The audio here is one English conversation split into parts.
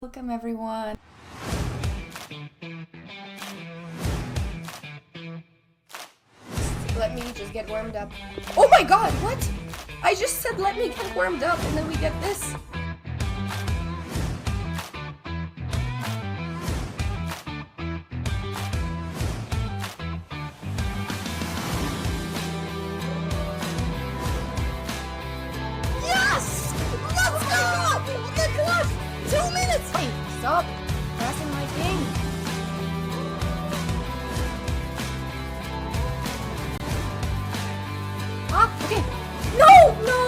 Welcome everyone. Let me just get warmed up. Oh my god, what? I just said let me get warmed up and then we get this. Yes! Let's go! The clutch! 2 minutes! Hey, stop pressing my thing. Ah, okay. No! No!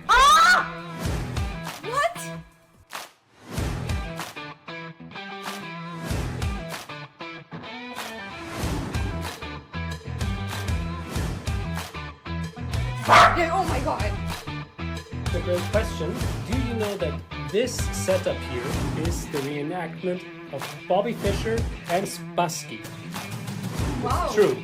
Ah! What? Yeah, oh my god. The great question, do you know that this setup here is the reenactment of Bobby Fischer and Spassky? Wow. True.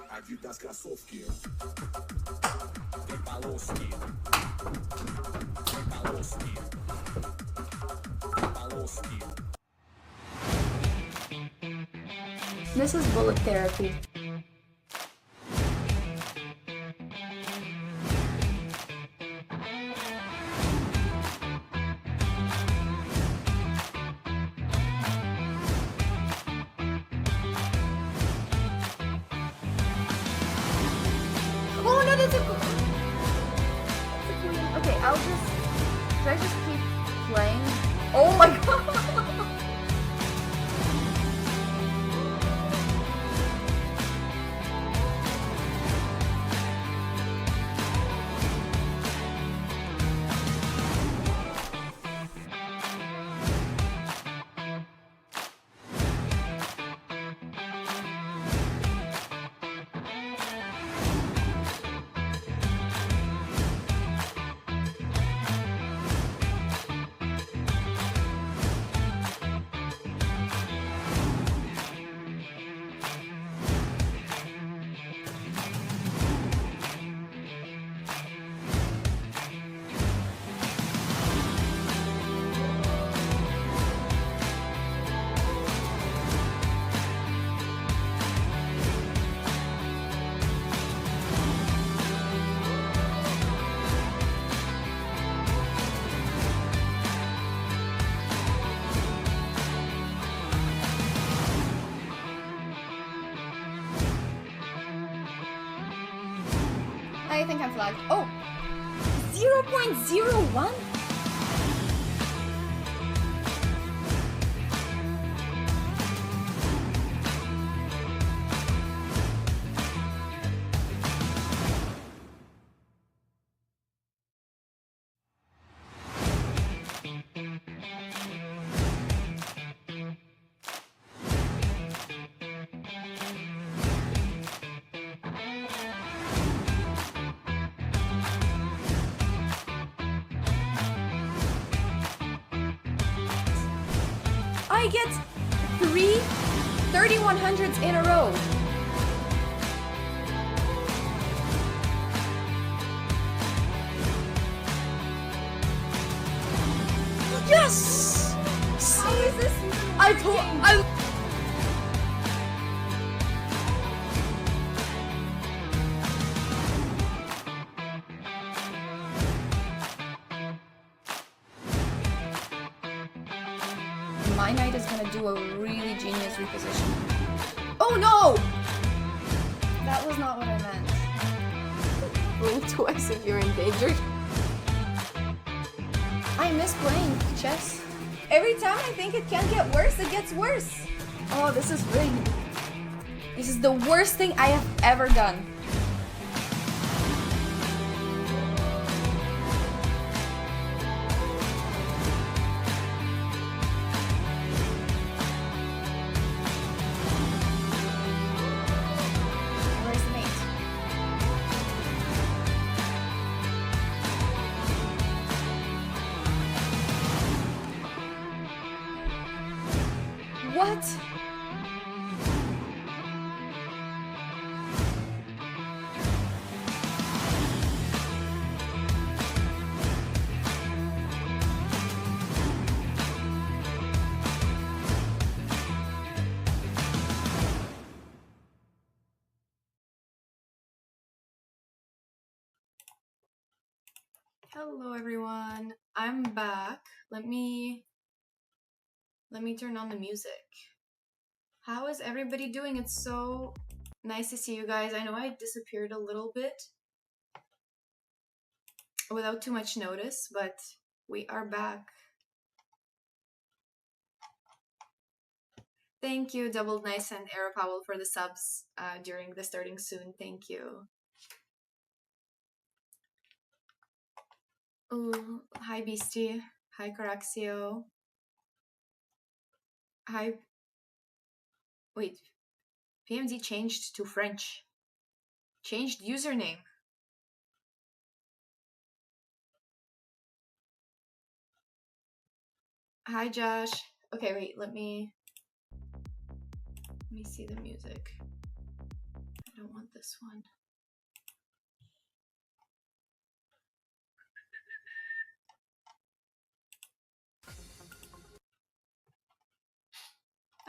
Adidas kроссовки. Три полоски. Три полоски. Полоски. This is bullet therapy. Oh no, that's a queen. Okay, I'll just. Should I just keep playing? Oh my god! I think I'm flagged. Oh! 0.01? I get 3 3100s in a row. Yes! How is this? I my knight is gonna do a really genius reposition. Oh no! That was not what I meant. blink twice if you're endangered. I miss playing chess. Every time I think it can get worse, it gets worse. Oh, this is rigged. This is the worst thing I have ever done. Where's the mate? What? Hello everyone, I'm back. Let me turn on the music. How is everybody doing? It's so nice to see you guys. I know I disappeared a little bit without too much notice, but we are back. Thank you, Doubled Nice and Aero Powell, for the subs during the starting soon. Thank you. Ooh, hi Beastie. Hi Caraxio. Hi. Wait. PMD changed to French. Changed username. Hi Josh. Okay, wait, let me see the music. I don't want this one.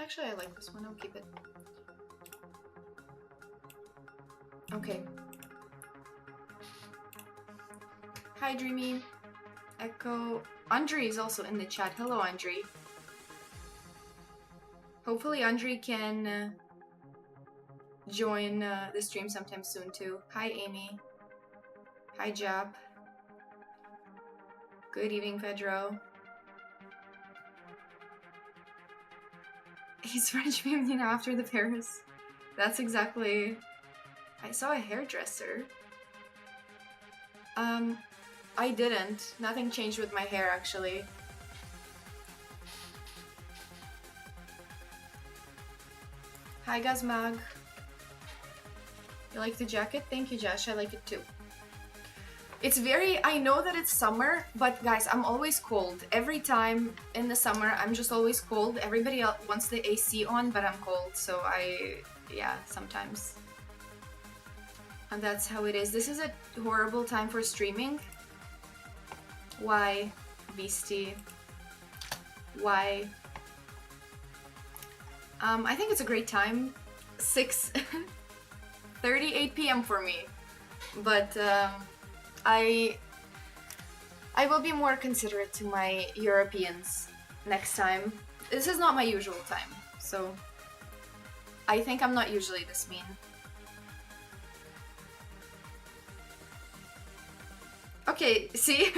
Actually, I like this one. I'll keep it. Okay. Hi, Dreamy. Echo. Andre is also in the chat. Hello, Andre. Hopefully, Andre can join the stream sometime soon, too. Hi, Amy. Hi, Jap. Good evening, Pedro. He's French family now after the Paris. That's exactly... I saw a hairdresser. I didn't. Nothing changed with my hair, actually. Hi, Gazmag. You like the jacket? Thank you, Josh. I like it too. It's very... I know that it's summer, but guys, I'm always cold. Every time in the summer, I'm just always cold. Everybody else wants the AC on, but I'm cold, so yeah, sometimes. And that's how it is. This is a horrible time for streaming. Why, Beastie? Why? I think it's a great time. 6:38 p.m. for me. But I will be more considerate to my Europeans next time. This is not my usual time, so I think I'm not usually this mean. Okay, see?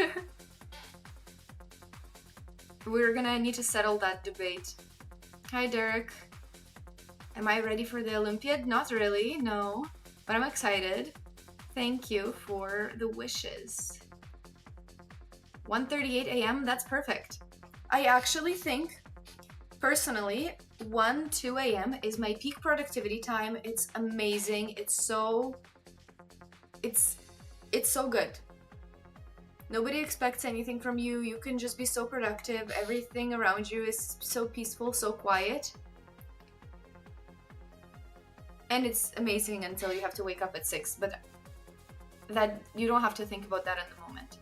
We're gonna need to settle that debate. Hi, Derek. Am I ready for the Olympiad? Not really, no. But I'm excited. Thank you for the wishes. 1:38 a.m., that's perfect. I actually think, personally, 1-2 a.m. is my peak productivity time. It's amazing. It's so good. Nobody expects anything from you. You can just be so productive. Everything around you is so peaceful, so quiet. And it's amazing until you have to wake up at 6, but that you don't have to think about that in the moment.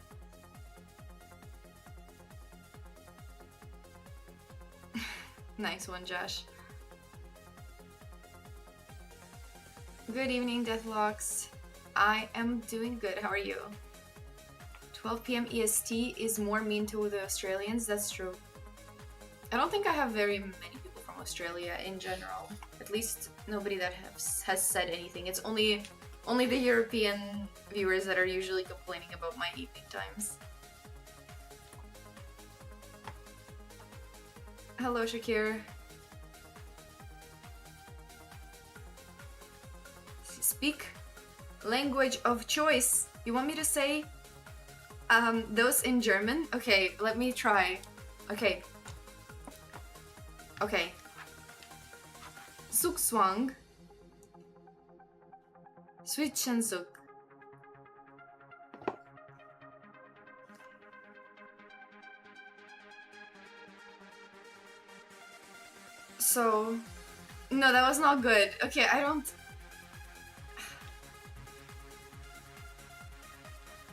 Nice one, Josh. Good evening, Deathlocks. I am doing good. How are you? 12 p.m. EST is more mean to the Australians. That's true. I don't think I have very many people from Australia in general. At least nobody that has said anything. It's only Only the European viewers that are usually complaining about my evening times. Hello, Shakir. Speak language of choice. You want me to say those in German? Okay, let me try. Okay. Okay. Zugzwang. Zwischenzug. So, no, that was not good. Okay, I don't...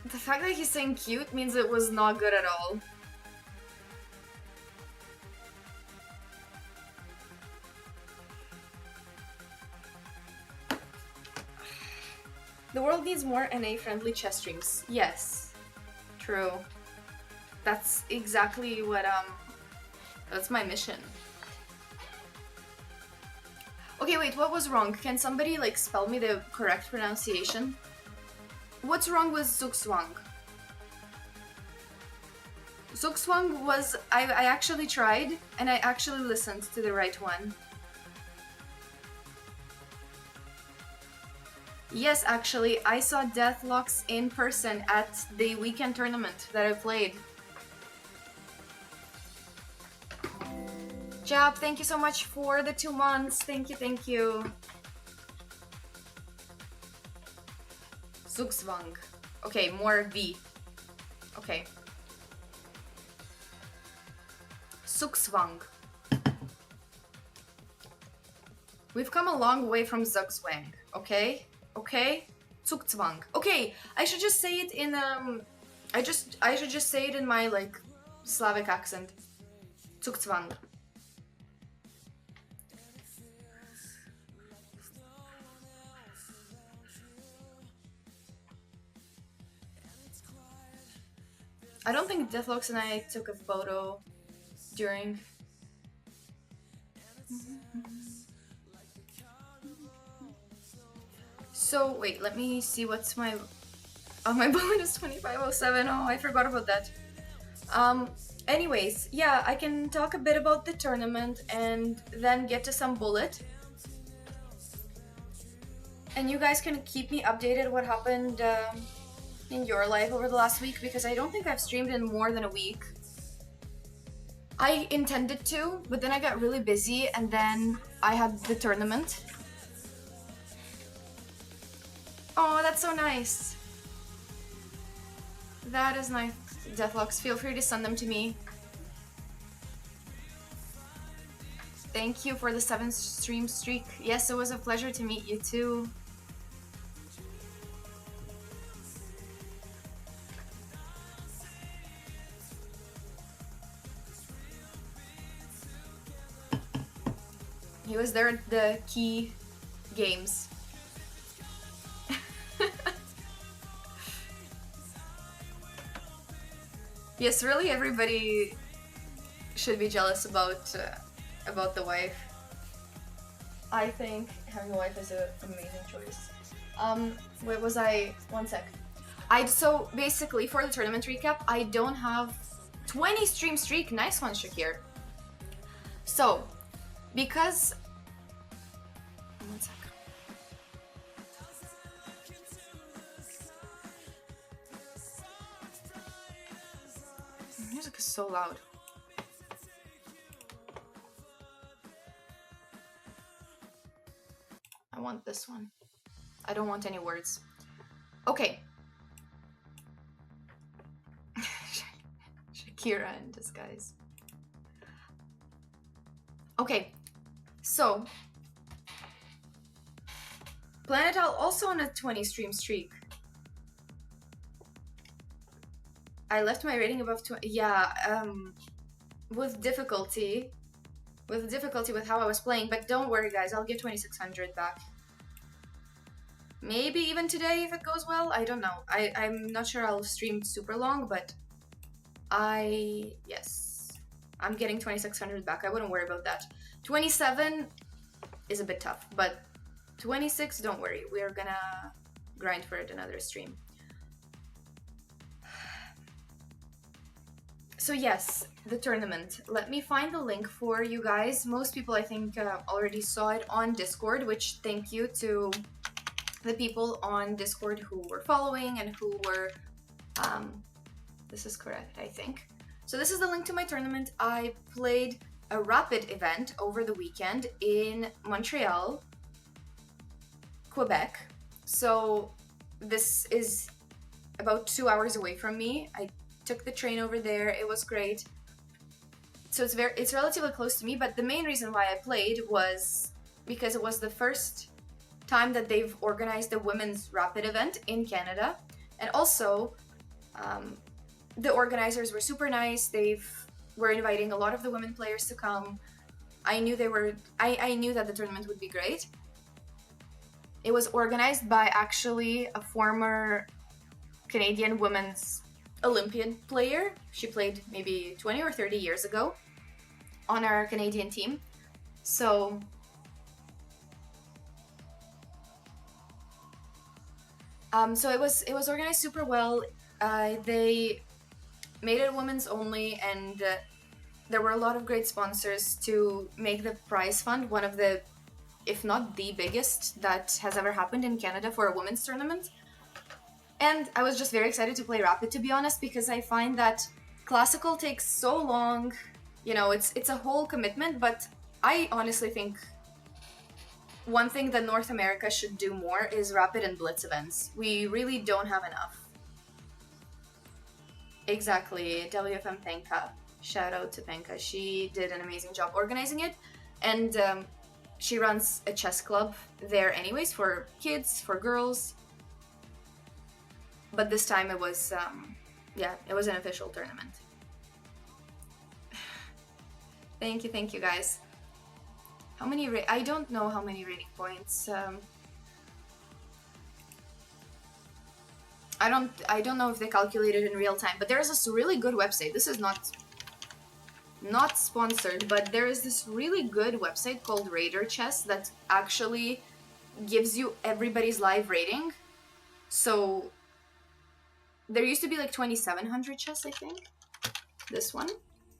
The fact that he's saying cute means it was not good at all. The world needs more NA-friendly chess streams. Yes. True. That's exactly what, that's my mission. Okay, wait, what was wrong? Can somebody, like, spell me the correct pronunciation? What's wrong with Zugzwang? Zugzwang was... I actually tried, and I actually listened to the right one. Yes, actually, I saw Deathlocks in person at the weekend tournament that I played. Jab, thank you so much for the 2 months. Thank you, thank you. Zugzwang. Okay, more V. Okay. Zugzwang. We've come a long way from Zugzwang, okay? Okay? Zugzwang. Okay, I should just say it in I should just say it in my, like, Slavic accent. Zugzwang. I don't think Deathlocks and I took a photo during. So wait, let me see what's my... Oh, my bullet is 2507. Oh, I forgot about that. Anyways, yeah, I can talk a bit about the tournament and then get to some bullet. And you guys can keep me updated what happened in your life over the last week, because I don't think I've streamed in more than a week. I intended to, but then I got really busy and then I had the tournament. Oh, that's so nice. That is nice. Deathlocks, feel free to send them to me. Thank you for the 7 stream streak. Yes, it was a pleasure to meet you too. He was there at the key games. Yes, really everybody should be jealous about the wife. I think having a wife is an amazing choice. Wait, was I... One sec. So basically for the tournament recap, I don't have 20 stream streak. Nice one, Shakir. So, because... One sec. Music is so loud. I want this one. I don't want any words. Okay. Shakira in disguise. Okay, so Planetal also on a 20 stream streak. I left my rating above 20. Yeah, with difficulty with how I was playing, but don't worry guys, I'll get 2600 back. Maybe even today if it goes well, I don't know. I'm not sure I'll stream super long, but yes, I'm getting 2600 back. I wouldn't worry about that. 27 is a bit tough, but 26, don't worry. grind for it another stream. So yes, the tournament. Let me find the link for you guys. Most people, I think, already saw it on Discord, which thank you to the people on Discord who were following and who were, this is correct, I think. So this is the link to my tournament. I played a rapid event over the weekend in Montreal, Quebec. So this is about 2 hours away from me. I took the train over there. It was great. So it's relatively close to me, but the main reason why I played was because it was the first time that they've organized a women's rapid event in Canada. And also, the organizers were super nice. Were inviting a lot of the women players to come. I knew I knew that the tournament would be great. It was organized by actually a former Canadian women's Olympian player. She played maybe 20 or 30 years ago on our Canadian team. So it was organized super well. They made it women's only, and there were a lot of great sponsors to make the prize fund one of the, if not the biggest that has ever happened in Canada for a women's tournament. And I was just very excited to play rapid, to be honest, because I find that classical takes so long. You know, it's a whole commitment, but I honestly think one thing that North America should do more is rapid and blitz events. We really don't have enough. Exactly, WFM Penka. Shout out to Penka. She did an amazing job organizing it, and she runs a chess club there anyways for kids, for girls. But this time it was, it was an official tournament. Thank you guys. How many, I don't know how many rating points. I don't know if they calculated in real time, but there is this really good website. This is not sponsored, but there is this really good website called Raider Chess that actually gives you everybody's live rating. So there used to be like 2700 chess, I think. This one,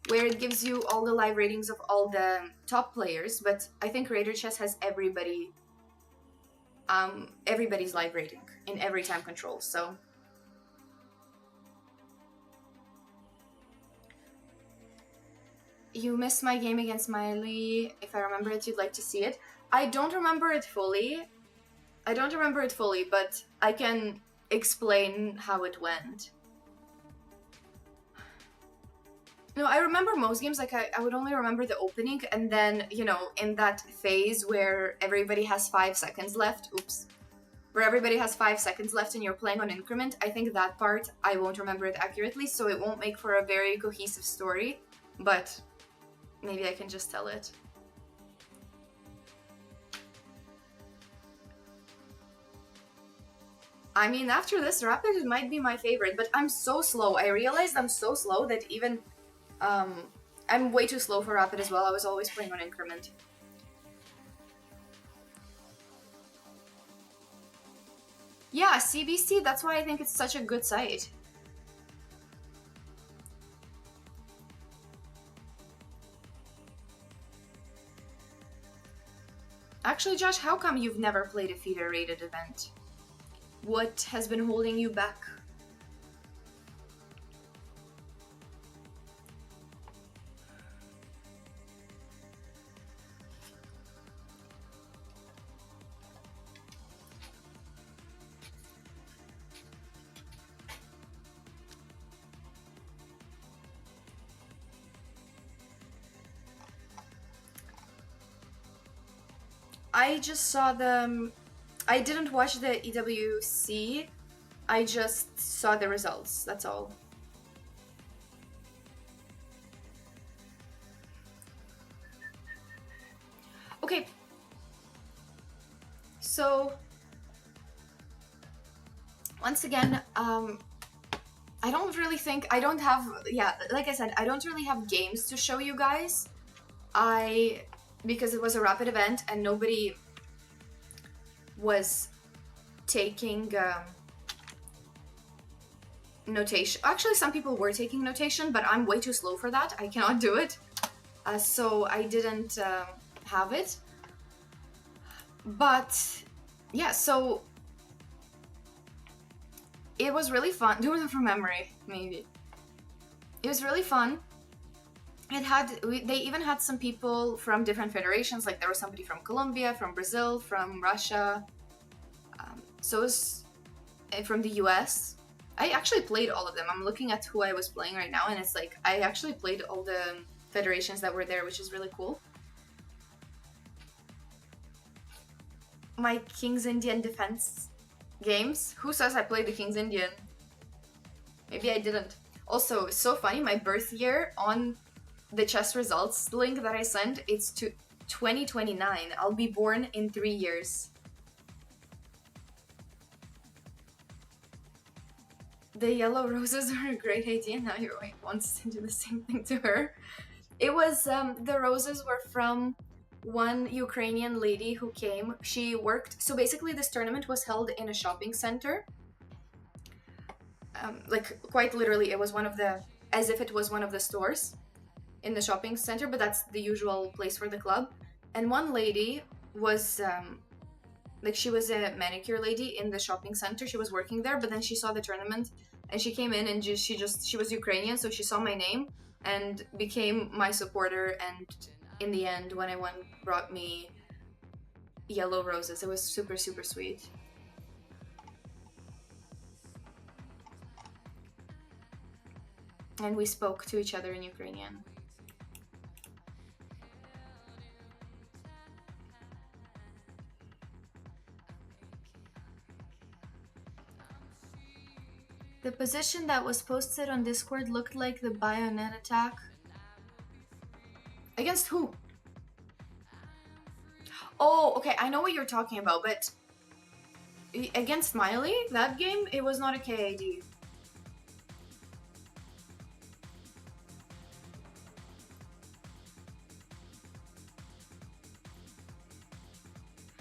where it gives you all the live ratings of all the top players, but I think Raider Chess has everybody's live rating in every time control. So you missed my game against Miley. If I remember it, you'd like to see it. I don't remember it fully, but I can explain how it went. No, I remember most games. Like I would only remember the opening, and then, you know, in that phase where everybody has 5 seconds left, where everybody has 5 seconds left and you're playing on increment, I think that part I won't remember it accurately, so it won't make for a very cohesive story, but maybe I can just tell it. I mean, after this, rapid might be my favorite, but I'm so slow. I realized I'm so slow that even I'm way too slow for rapid as well. I was always playing on increment. Yeah, CBC, that's why I think it's such a good site. Actually, Josh, how come you've never played a feeder rated event? What has been holding you back? I just saw the... I didn't watch the EWC, I just saw the results, that's all. Okay. So, once again, I don't really think, I don't have, like I said, I don't really have games to show you guys. Because it was a rapid event and nobody was taking notation. Actually, some people were taking notation, but I'm way too slow for that. I cannot do it. So I didn't have it. But yeah, so it was really fun. Doing it from memory, maybe. It was really fun. They even had some people from different federations. Like there was somebody from Colombia, from Brazil, from Russia. So it was from the US. I actually played all of them. I'm looking at who I was playing right now, and it's like I actually played all the federations that were there, which is really cool. My King's Indian defense games. Who says I played the King's Indian? Maybe I didn't. Also, it's so funny, my birth year on the chess results link that I sent, it's to 2029. I'll be born in 3 years. The yellow roses are a great idea. Now your wife wants to do the same thing to her. It was, the roses were from one Ukrainian lady who came. She worked, so basically this tournament was held in a shopping center. Like quite literally, it was one of the, as if it was one of the stores in the shopping center, but that's the usual place for the club. And one lady was, like she was a manicure lady in the shopping center. She was working there, but then she saw the tournament and she came in and she was Ukrainian, so she saw my name and became my supporter, and in the end when I won brought me yellow roses. It was super, super sweet. And we spoke to each other in Ukrainian. The position that was posted on Discord looked like the bayonet attack. Against who? Oh, okay, I know what you're talking about, but against Miley, that game, it was not a KID.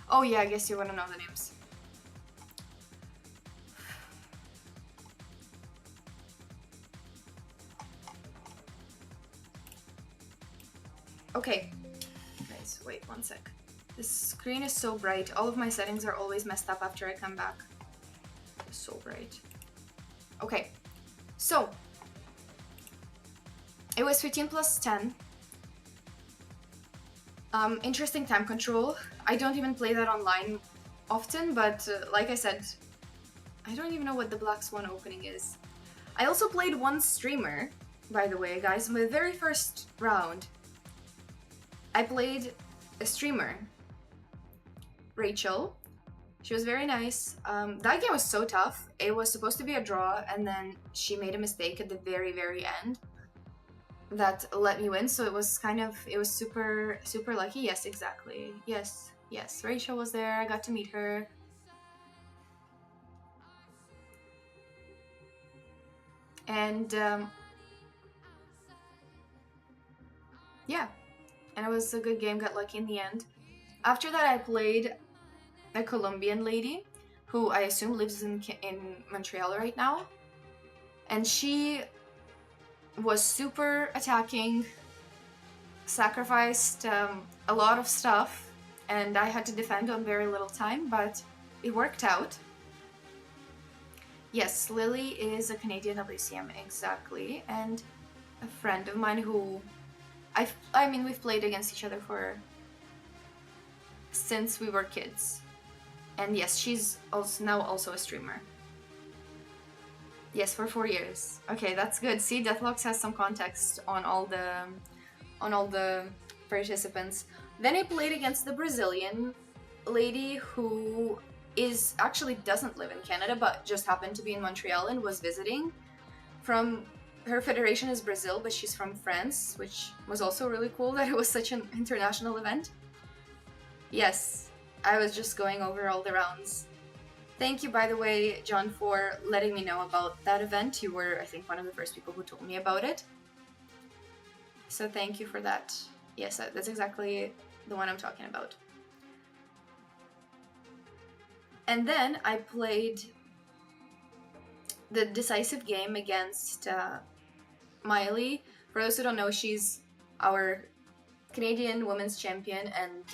Oh yeah, I guess you want to know the names. Okay, guys, wait 1 sec. This screen is so bright. All of my settings are always messed up after I come back. It's so bright. Okay, so it was 15 plus 10. Interesting time control. I don't even play that online often, but like I said, I don't even know what the Black Swan opening is. I also played one streamer, by the way, guys. My very first round, I played a streamer, Rachel. She was very nice. That game was so tough. It was supposed to be a draw, and then she made a mistake at the very, very end that let me win. So it was kind of, it was super, super lucky. Yes, exactly. Yes, yes. Rachel was there. I got to meet her. And yeah, and it was a good game. Got lucky in the end. After that, I played a Colombian lady who I assume lives in Montreal right now, and she was super attacking, sacrificed a lot of stuff, and I had to defend on very little time, but it worked out. Yes, Lily is a Canadian WCM, exactly, and a friend of mine who I mean we've played against each other since we were kids. And yes, she's now also a streamer. Yes, for 4 years. Okay, that's good. See, Deathlocks has some context on all the participants. Then I played against the Brazilian lady who actually doesn't live in Canada, but just happened to be in Montreal and was visiting. Her federation is Brazil, but she's from France, which was also really cool that it was such an international event. Yes, I was just going over all the rounds. Thank you, by the way, John, for letting me know about that event. You were, I think, one of the first people who told me about it. So thank you for that. Yes, that's exactly the one I'm talking about. And then I played the decisive game against Miley. For those who don't know, she's our Canadian women's champion and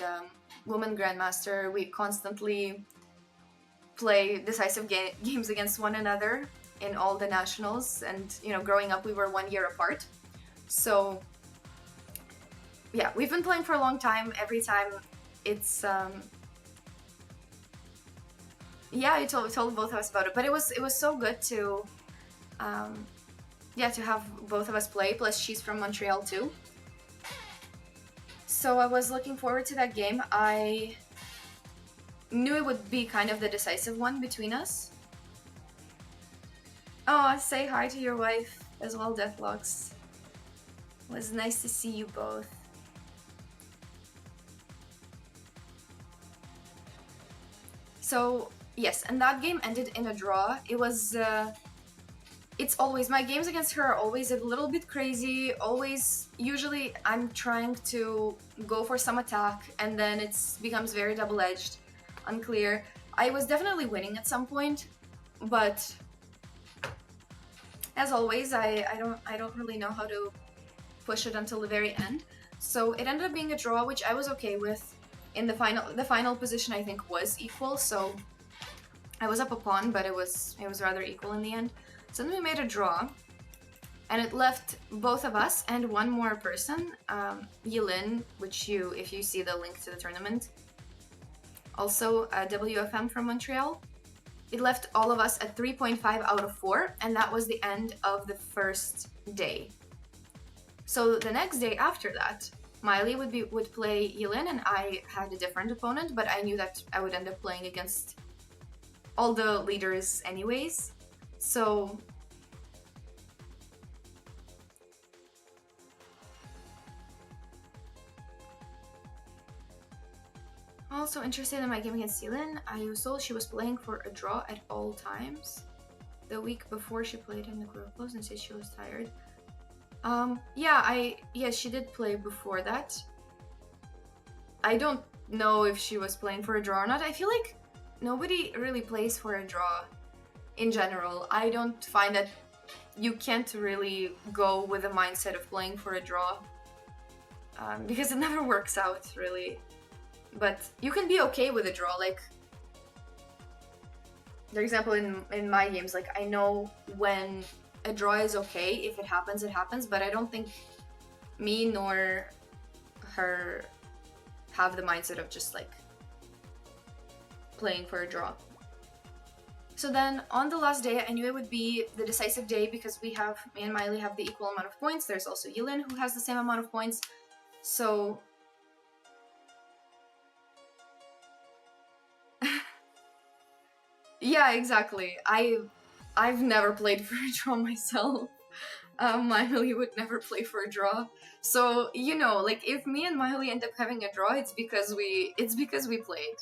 woman grandmaster. We constantly play decisive games against one another in all the nationals, and you know, growing up we were 1 year apart. So yeah, we've been playing for a long time. Every time it's yeah, I told both of us about it, but it was so good to yeah, to have both of us play, plus she's from Montreal too. So I was looking forward to that game. I knew it would be kind of the decisive one between us. Oh, say hi to your wife as well, Deathlocks. It was nice to see you both. So yes, and that game ended in a draw. It was it's always, my games against her are always a little bit crazy. Always, usually I'm trying to go for some attack and then it becomes very double-edged, unclear. I was definitely winning at some point, but as always, I don't really know how to push it until the very end. So it ended up being a draw, which I was okay with. In the final position I think was equal, so I was up a pawn, but it was rather equal in the end. So then we made a draw, and it left both of us and one more person, Yilin, which if you see the link to the tournament, also WFM from Montreal. It left all of us at 3.5 out of 4, and that was the end of the first day. So the next day after that, Miley would play Yilin, and I had a different opponent, but I knew that I would end up playing against all the leaders anyways. So also interested in my game against Yilin. Ayuso, she was playing for a draw at all times. The week before she played in the group close and said she was tired. Yeah, she did play before that. I don't know if she was playing for a draw or not. I feel like nobody really plays for a draw in general. I don't find that you can't really go with the mindset of playing for a draw because it never works out really. But you can be okay with a draw. Like, for example, in my games, like I know when a draw is okay. If it happens, it happens. But I don't think me nor her have the mindset of just like playing for a draw. So then on the last day, I knew it would be the decisive day because me and Miley have the equal amount of points. There's also Yilin who has the same amount of points. So yeah, exactly. I've never played for a draw myself. Miley would never play for a draw. So, you know, like if me and Miley end up having a draw, it's because we played.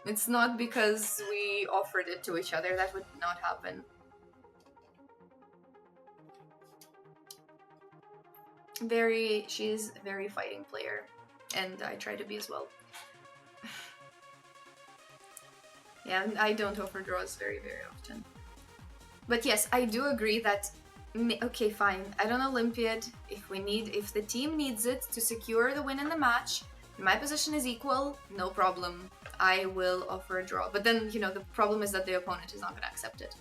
It's not because we offered it to each other. That would not happen. She's a very fighting player, and I try to be as well. Yeah, I don't offer draws very, very often. But yes, I do agree that, okay, fine, at an Olympiad, if the team needs it to secure the win in the match, my position is equal, no problem. I will offer a draw. But then, you know, the problem is that the opponent is not going to accept it.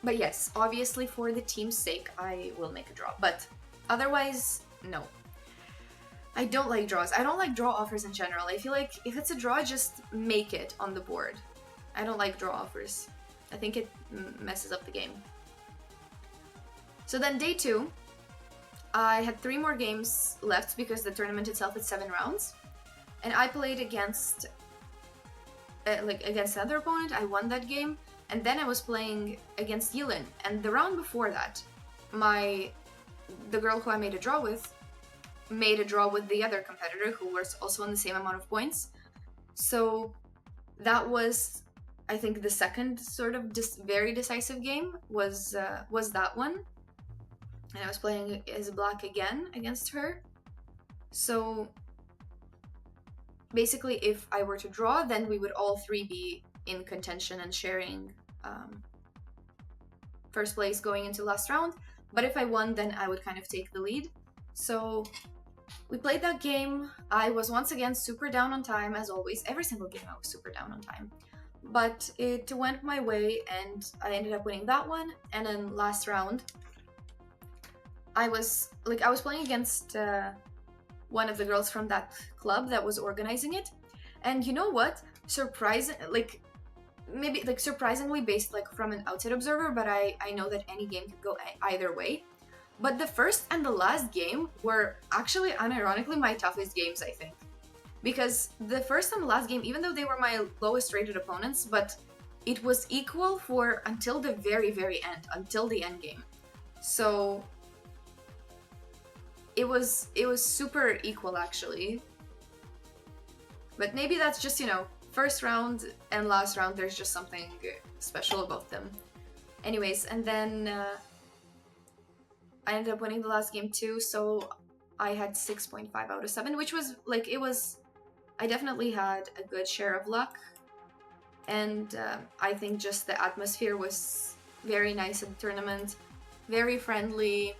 But yes, obviously for the team's sake, I will make a draw. But otherwise, no. I don't like draws. I don't like draw offers in general. I feel like if it's a draw, just make it on the board. I don't like draw offers. I think it messes up the game. So then day 2, I had 3 more games left because the tournament itself is 7 rounds. And I played against another opponent. I won that game. And then I was playing against Yilin. And the round before that, the girl who I made a draw with made a draw with the other competitor who was also on the same amount of points. So that was, I think, the second sort of very decisive game was that one. And I was playing as black again against her. So basically, if I were to draw, then we would all three be in contention and sharing first place going into last round. But if I won, then I would kind of take the lead. So we played that game. I was once again super down on time, as always. Every single game I was super down on time. But it went my way, and I ended up winning that one. And then last round, I was playing against one of the girls from that club that was organizing it. And you know what? Surprisingly based from an outside observer, but I know that any game could go either way. But the first and the last game were actually unironically my toughest games, I think. Because the first and the last game, even though they were my lowest rated opponents, but it was equal for until the very, very end, until the end game. So it was super equal actually. But maybe that's just, first round and last round, there's just something special about them. Anyways, and then I ended up winning the last game too, so I had 6.5 out of 7, which was, I definitely had a good share of luck. And I think just the atmosphere was very nice at the tournament, very friendly.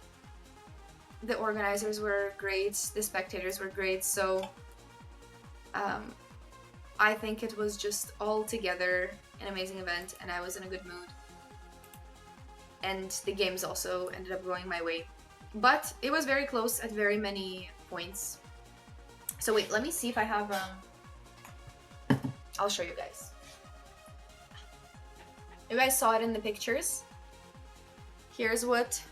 The organizers were great, the spectators were great, so I think it was just all together an amazing event, and I was in a good mood. And the games also ended up going my way. But it was very close at very many points. So wait, let me see if I have... I'll show you guys. You guys saw it in the pictures. Here's what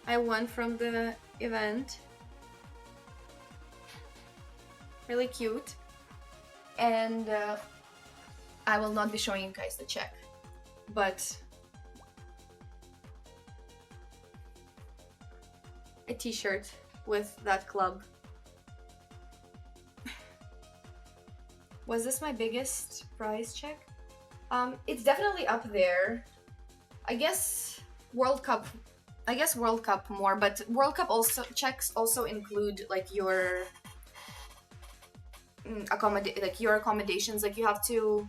I won from the event. Really cute. And I will not be showing you guys the check, but a t-shirt with that club. Was this my biggest prize check? It's definitely up there. I guess World Cup more, but World Cup also checks also include your your accommodations. You have to,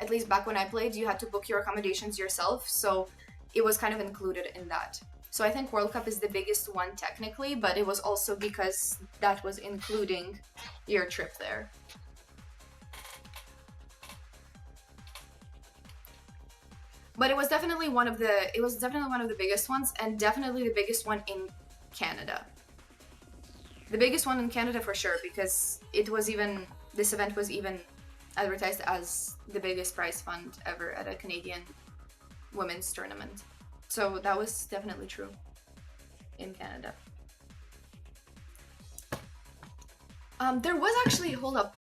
at least back when I played, you had to book your accommodations yourself, so it was kind of included in that. So I think World Cup is the biggest one technically, but it was also because that was including your trip there. But it was definitely one of the biggest ones, and definitely the biggest one in Canada. The biggest one in Canada for sure, because this event was even advertised as the biggest prize fund ever at a Canadian women's tournament. So that was definitely true in Canada. There was actually, hold up,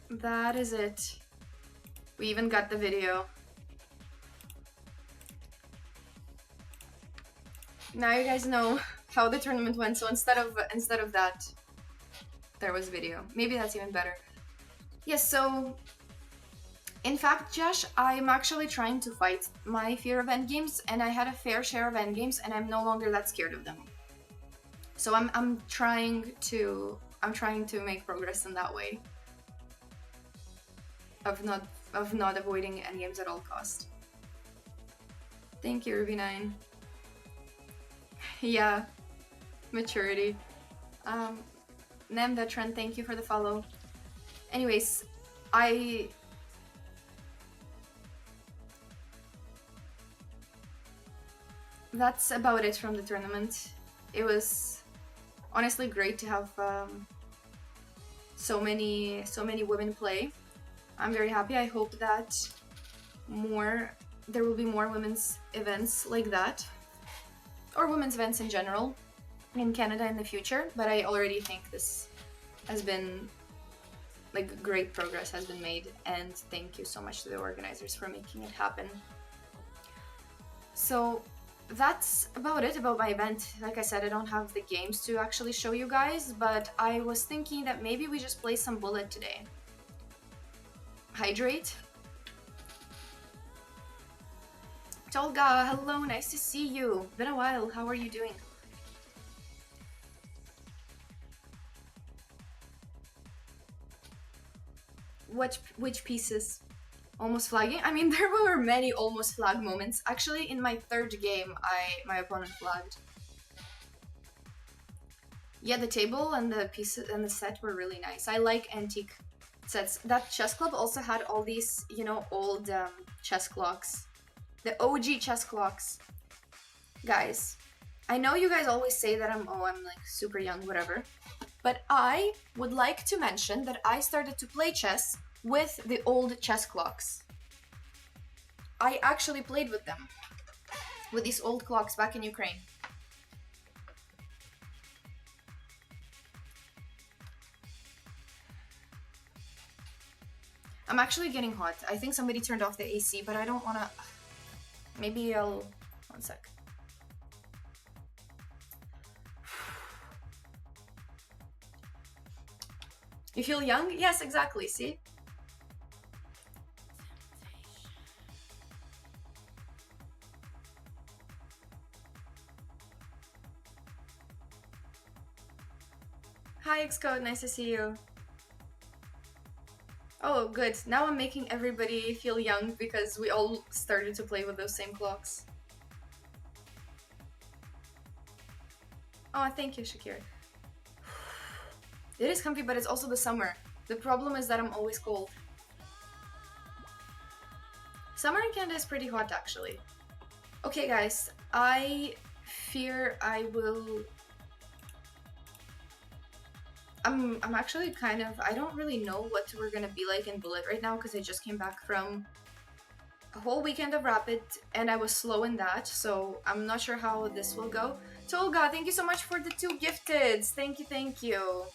that is it. We even got the video. Now you guys know how the tournament went, so instead of that, there was video. Maybe that's even better. Yes, so in fact, Josh, I'm actually trying to fight my fear of endgames, and I had a fair share of endgames, and I'm no longer that scared of them. So I'm trying to make progress in that way. Of not avoiding endgames at all cost. Thank you, Ruby9. Yeah, maturity. Nem Veteran, thank you for the follow. Anyways, that's about it from the tournament. It was honestly great to have so many women play. I'm very happy. I hope that there will be more women's events like that, or women's events in general in Canada in the future. But I already think this has been, like, great progress has been made, and thank you so much to the organizers for making it happen. So that's about it about my event. Like I said, I don't have the games to actually show you guys, but I was thinking that maybe we just play some Bullet today. Hydrate. Tolga, hello, nice to see you. Been a while, how are you doing? Which pieces? Almost flagging? I mean, there were many almost flag moments. Actually, in my third game, my opponent flagged. Yeah, the table and the pieces and the set were really nice. I like antique sets. That chess club also had all these, you know, old chess clocks. The OG chess clocks. Guys, I know you guys always say that I'm like super young, whatever. But I would like to mention that I started to play chess with the old chess clocks. I actually played with them. With these old clocks back in Ukraine. I'm actually getting hot. I think somebody turned off the AC, but I don't wanna... Maybe I'll... One sec. You feel young? Yes, exactly, see? Hi, Xcode, nice to see you. Oh, good. Now I'm making everybody feel young because we all started to play with those same clocks. Oh, thank you, Shakir. It is comfy, but it's also the summer. The problem is that I'm always cold. Summer in Canada is pretty hot, actually. Okay, guys, I fear I will... I'm actually kind of... I don't really know what we're gonna be like in Bullet right now because I just came back from a whole weekend of Rapid and I was slow in that, so I'm not sure how this will go. Tolga, thank you so much for the 2 gifteds. Thank you, thank you.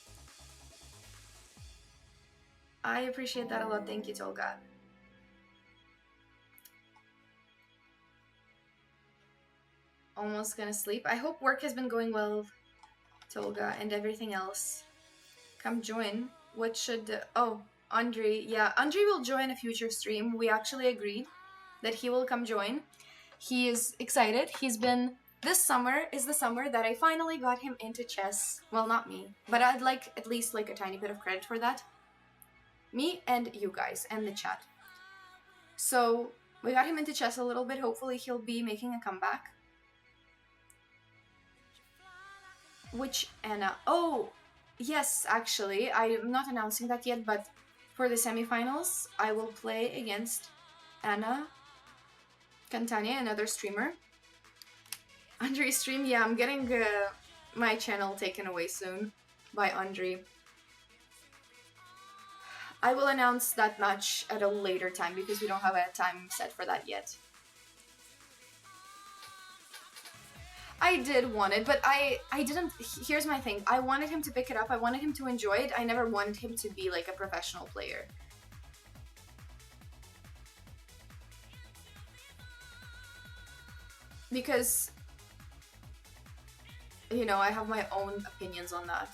I appreciate that a lot. Thank you, Tolga. Almost gonna sleep. I hope work has been going well, Tolga, and everything else. Come join. What should... oh, Andre. Yeah, Andre will join a future stream. We actually agreed that he will come join. He is excited. He's been... This summer is the summer that I finally got him into chess. Well, not me, but I'd like at least like a tiny bit of credit for that. Me and you guys and the chat. So we got him into chess a little bit. Hopefully he'll be making a comeback. Which Anna? Oh, yes, actually, I'm not announcing that yet, but for the semifinals, I will play against Anna Cantania, another streamer. Andre's stream, yeah, I'm getting my channel taken away soon by Andre. I will announce that match at a later time because we don't have a time set for that yet. I I did want it, but I didn't. Here's my thing. I wanted him to pick it up. I wanted him to enjoy it. I never wanted him to be like a professional player. Because, you know, I have my own opinions on that.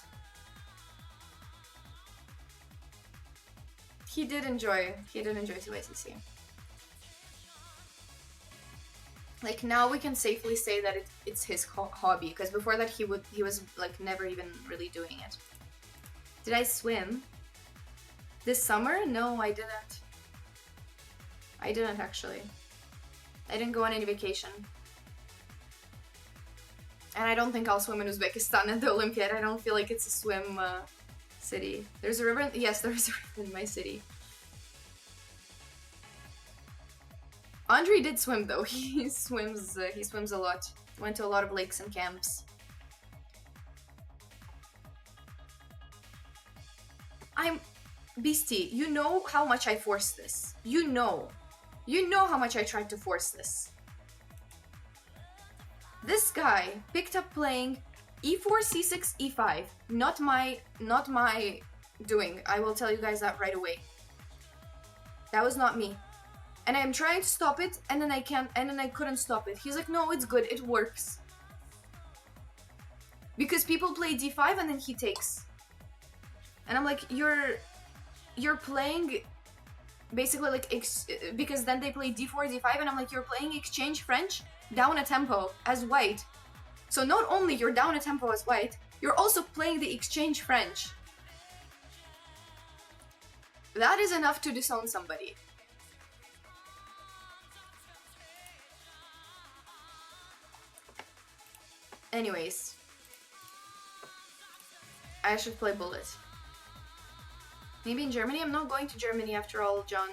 He did enjoy CYCC. Like, now we can safely say that it's his hobby, because before that he was like never even really doing it. Did I swim this summer? No, I didn't. I didn't actually. I didn't go on any vacation. And I don't think I'll swim in Uzbekistan at the Olympiad. I don't feel like it's a swim city. There's a river. Yes, there's a river in my city. Andre did swim though. He swims a lot. Went to a lot of lakes and camps. I'm Beastie. You know how much I forced this. You know how much I tried to force this. This guy picked up playing e4, c6, e5. Not my doing. I will tell you guys that right away. That was not me. And I'm trying to stop it, and then I can't, and then I couldn't stop it. He's like, no, it's good, it works. Because people play d5 and then he takes. And I'm like, you're playing basically like, because then they play d4, d5, and I'm like, you're playing exchange French down a tempo as white. So not only you're down a tempo as white, you're also playing the exchange French. That is enough to disown somebody. Anyways, I should play Bullet. Maybe in Germany? I'm not going to Germany after all, John.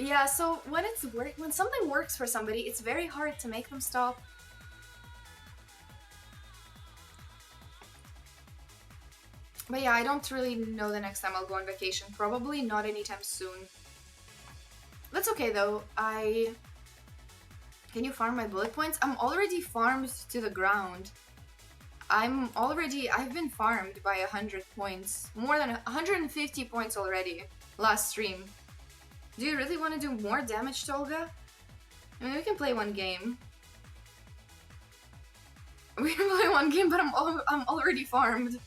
Yeah, so when something works for somebody, it's very hard to make them stop. But yeah, I don't really know the next time I'll go on vacation. Probably not anytime soon. That's okay though. Can you farm my bullet points? I'm already farmed to the ground. I've been farmed by 100 points. More than 150 points already last stream. Do you really want to do more damage to Olga? I mean, we can play one game. We can play one game, but I'm already farmed.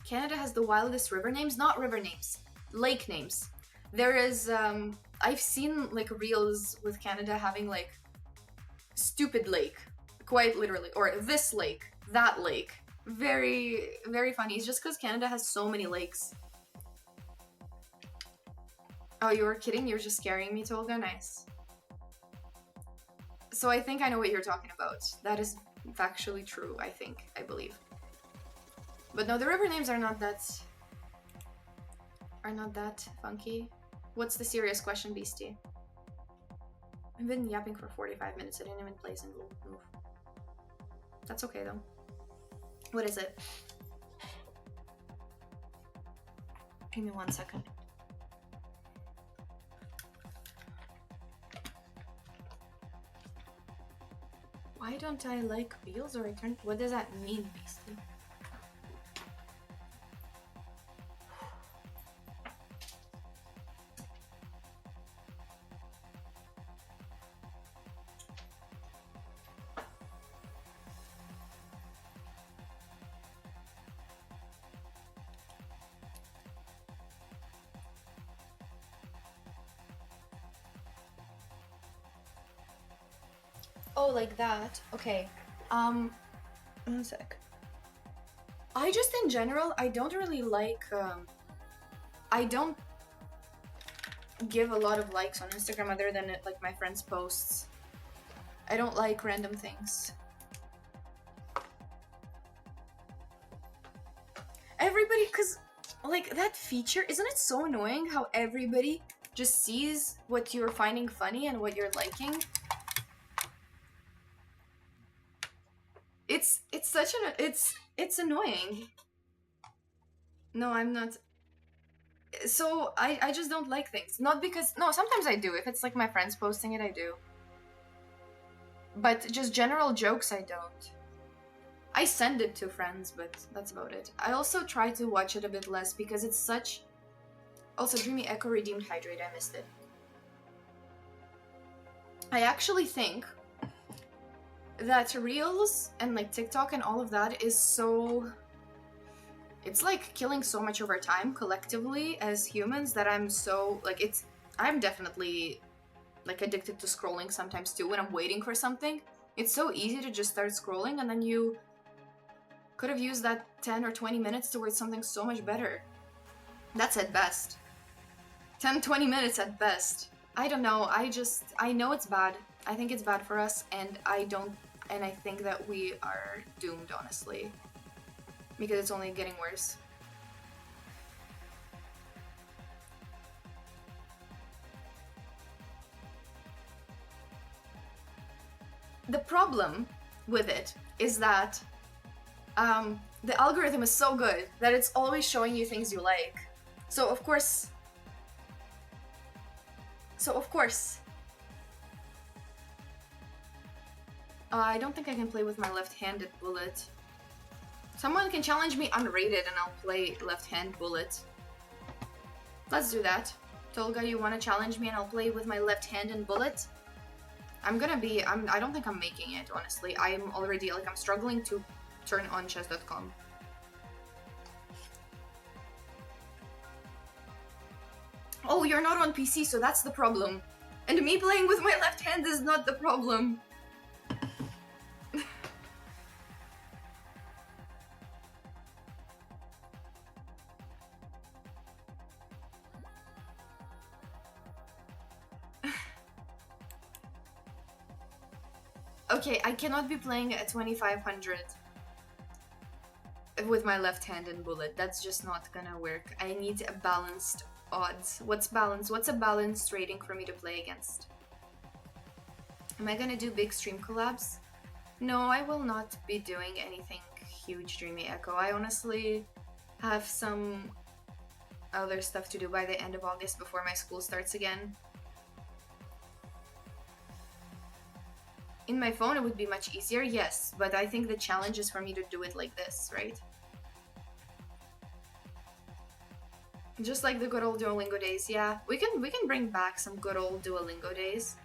Canada has the wildest river names? Not river names, lake names. There is, I've seen like reels with Canada having like stupid lake, quite literally, or this lake, that lake. Very, very funny. It's just because Canada has so many lakes. Oh, you were kidding? You're just scaring me, Tolga? Nice. So I think I know what you're talking about. That is factually true, I believe. But no, the river names are not that funky. What's the serious question, Beastie? I've been yapping for 45 minutes. I didn't even play a single move. That's okay though. What is it? Give me 1 second. Why don't I like wheels or return? What does that mean, Beastie? Oh, like that. Okay. 1 sec. I just in general, I don't really like, I don't give a lot of likes on Instagram other than like my friends' posts. I don't like random things. Everybody, cause like that feature, isn't it so annoying how everybody just sees what you're finding funny and what you're liking. It's such an it's annoying. No, I'm not. So I just don't like things. Not because, no, sometimes I do. If it's like my friends posting it, I do. But just general jokes, I don't. I send it to friends, but that's about it. I also try to watch it a bit less because it's such... Also, Dreamy Echo redeemed Hydrate, I missed it. I actually think that Reels and like TikTok and all of that is so... It's like killing so much of our time collectively as humans that I'm so... Like, I'm definitely like addicted to scrolling sometimes too when I'm waiting for something. It's so easy to just start scrolling and then you could have used that 10 or 20 minutes towards something so much better. That's at best. 10, 20 minutes at best. I don't know, I know it's bad. I think it's bad for us, and I think that we are doomed, honestly. Because it's only getting worse. The problem with it is that the algorithm is so good that it's always showing you things you like. So of course, I don't think I can play with my left-handed bullet. Someone can challenge me unrated and I'll play left-hand bullet. Let's do that. Tolga, you want to challenge me and I'll play with my left hand and bullet? I don't think I'm making it, honestly. I'm already, like, I'm struggling to turn on chess.com. Oh, you're not on PC, so that's the problem. And me playing with my left hand is not the problem. Okay, I cannot be playing at 2500 with my left hand and bullet. That's just not gonna work. I need a balanced odds. What's balanced? What's a balanced rating for me to play against? Am I gonna do big stream collabs? No, I will not be doing anything huge, Dreamy Echo. I honestly have some other stuff to do by the end of August before my school starts again. In my phone it would be much easier, yes, but I think the challenge is for me to do it like this, right? Just like the good old Duolingo days, yeah. We can bring back some good old Duolingo days.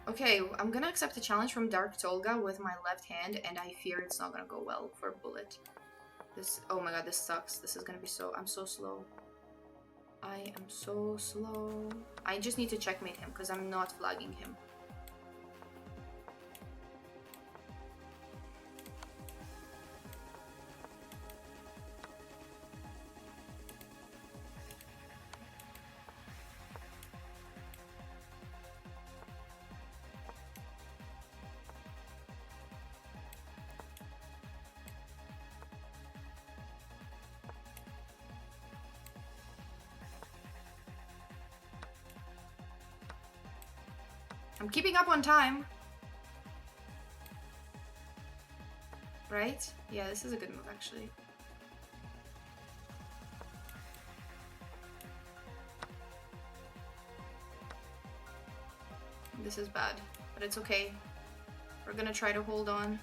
Okay, I'm gonna accept a challenge from Dark Tolga with my left hand, and I fear it's not gonna go well for Bullet. Oh my god, this sucks. This is gonna be I'm so slow. I am so slow. I just need to checkmate him, because I'm not flagging him. I'm keeping up on time. Right? Yeah, this is a good move, actually. This is bad, but it's okay. We're gonna try to hold on.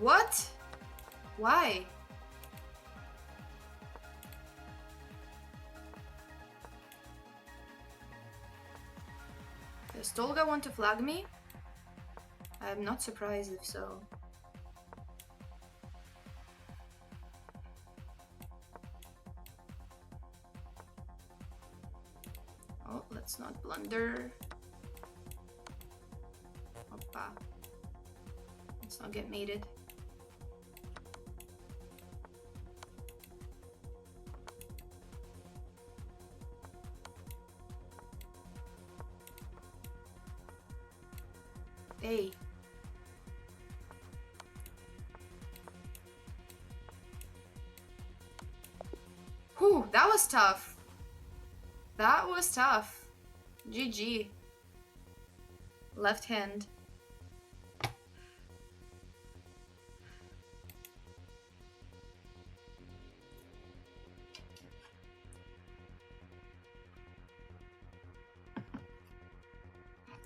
What? Why? Does Tolga want to flag me? I'm not surprised if so. Oh, let's not blunder. Hoppa. Let's not get mated. Hey. tough. That was tough. GG. Left hand.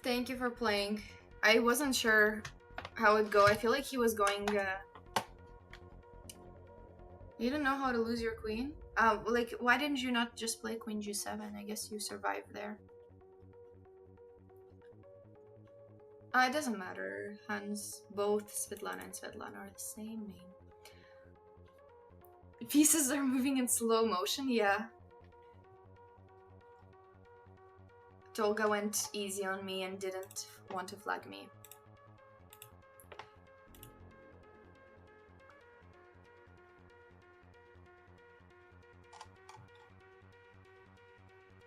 Thank you for playing. I wasn't sure how it'd go. I feel like he was going, You didn't know how to lose your queen? Like, why didn't you not just play queen g7? I guess you survived there. It doesn't matter, Hans. Both Svetlana and Svetlana are the same name. Pieces are moving in slow motion, yeah. Tolga went easy on me and didn't want to flag me.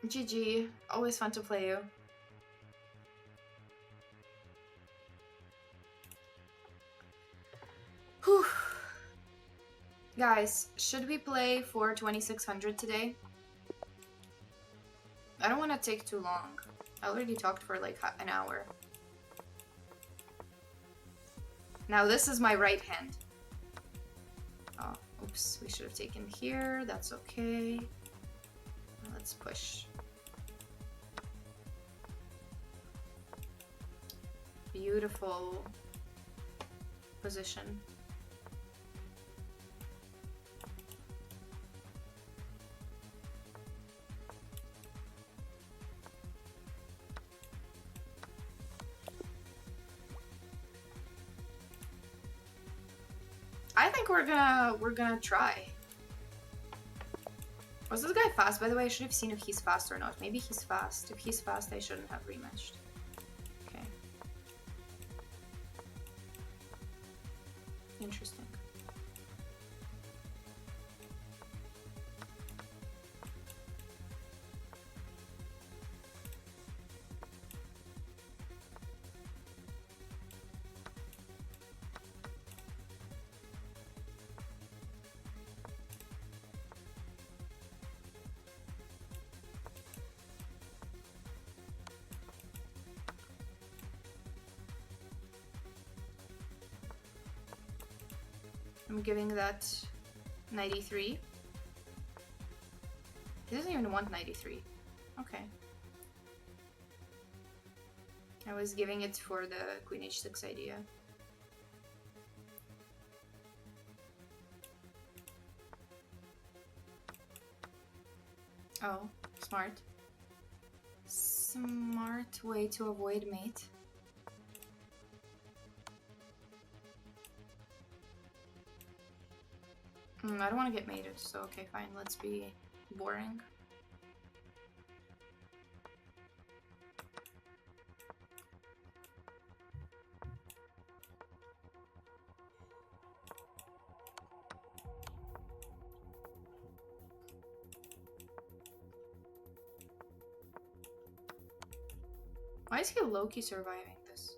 GG, always fun to play you. Whew. Guys, should we play for 2600 today? I don't want to take too long. I already talked for like an hour. Now this is my right hand. Oh, oops, we should have taken here. That's okay. Let's push. Beautiful position. I think we're gonna try. Was this guy fast, by the way? I should have seen if he's fast or not. Maybe he's fast. If he's fast, I shouldn't have rematched. Okay. Interesting. I'm giving that 93. He doesn't even want 93. Okay. I was giving it for the queen h6 idea. Oh, smart. Smart way to avoid mate. I don't want to get mated, so okay, fine. Let's be boring. Why is he low-key surviving this?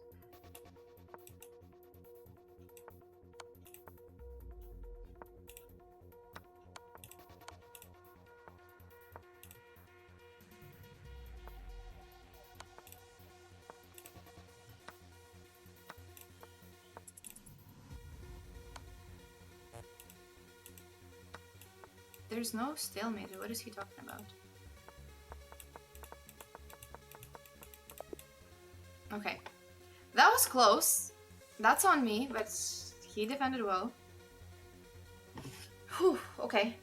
There's no stalemate. What is he talking about? Okay. That was close. That's on me, but he defended well. Whew, okay.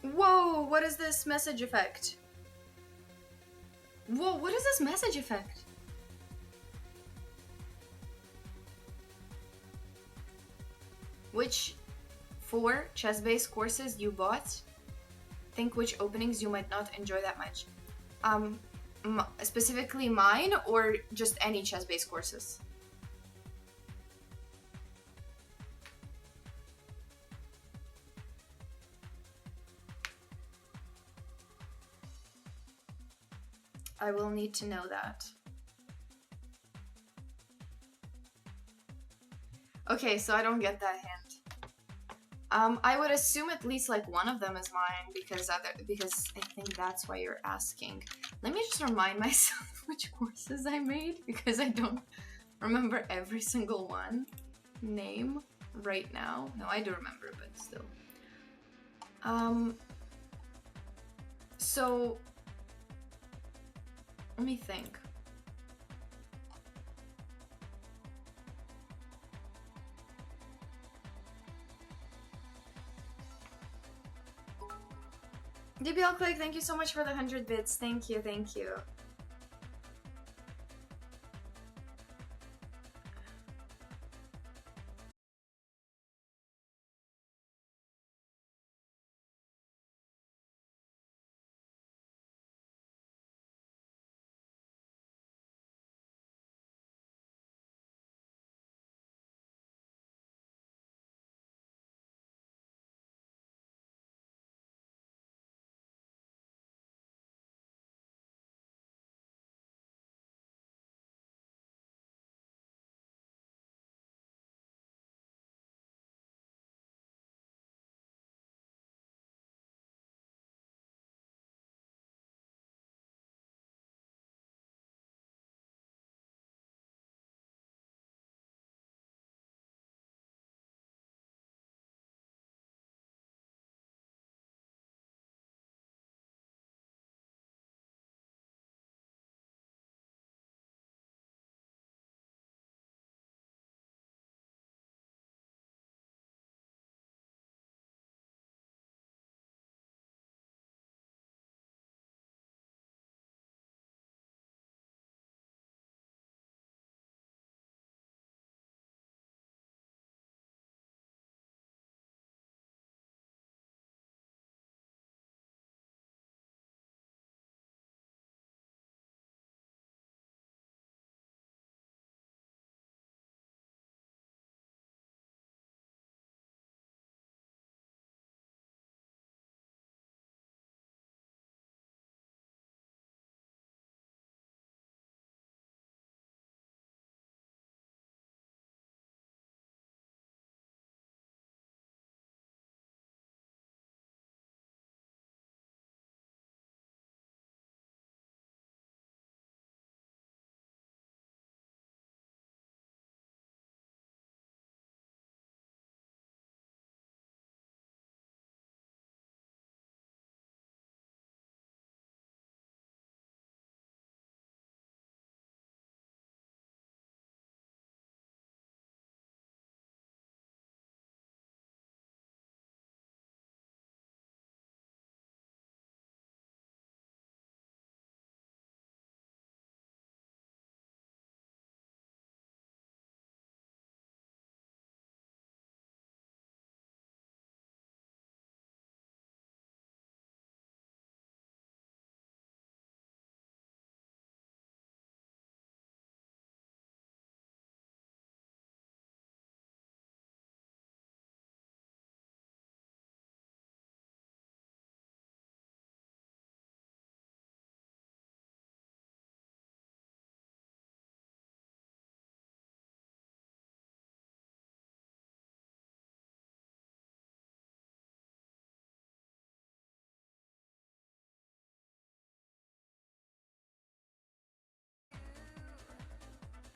Whoa, what is this message effect? Whoa, what is this message effect? Which 4 chess-based courses you bought? Think which openings you might not enjoy that much. Specifically mine, or just any chess-based courses? I will need to know that. Okay, so I don't get that hint. I would assume at least like one of them is mine because I think that's why you're asking. Let me just remind myself which courses I made because I don't remember every single one name right now. No, I do remember, but still. So let me think. DBL Click, thank you so much for the 100 bits. Thank you, thank you.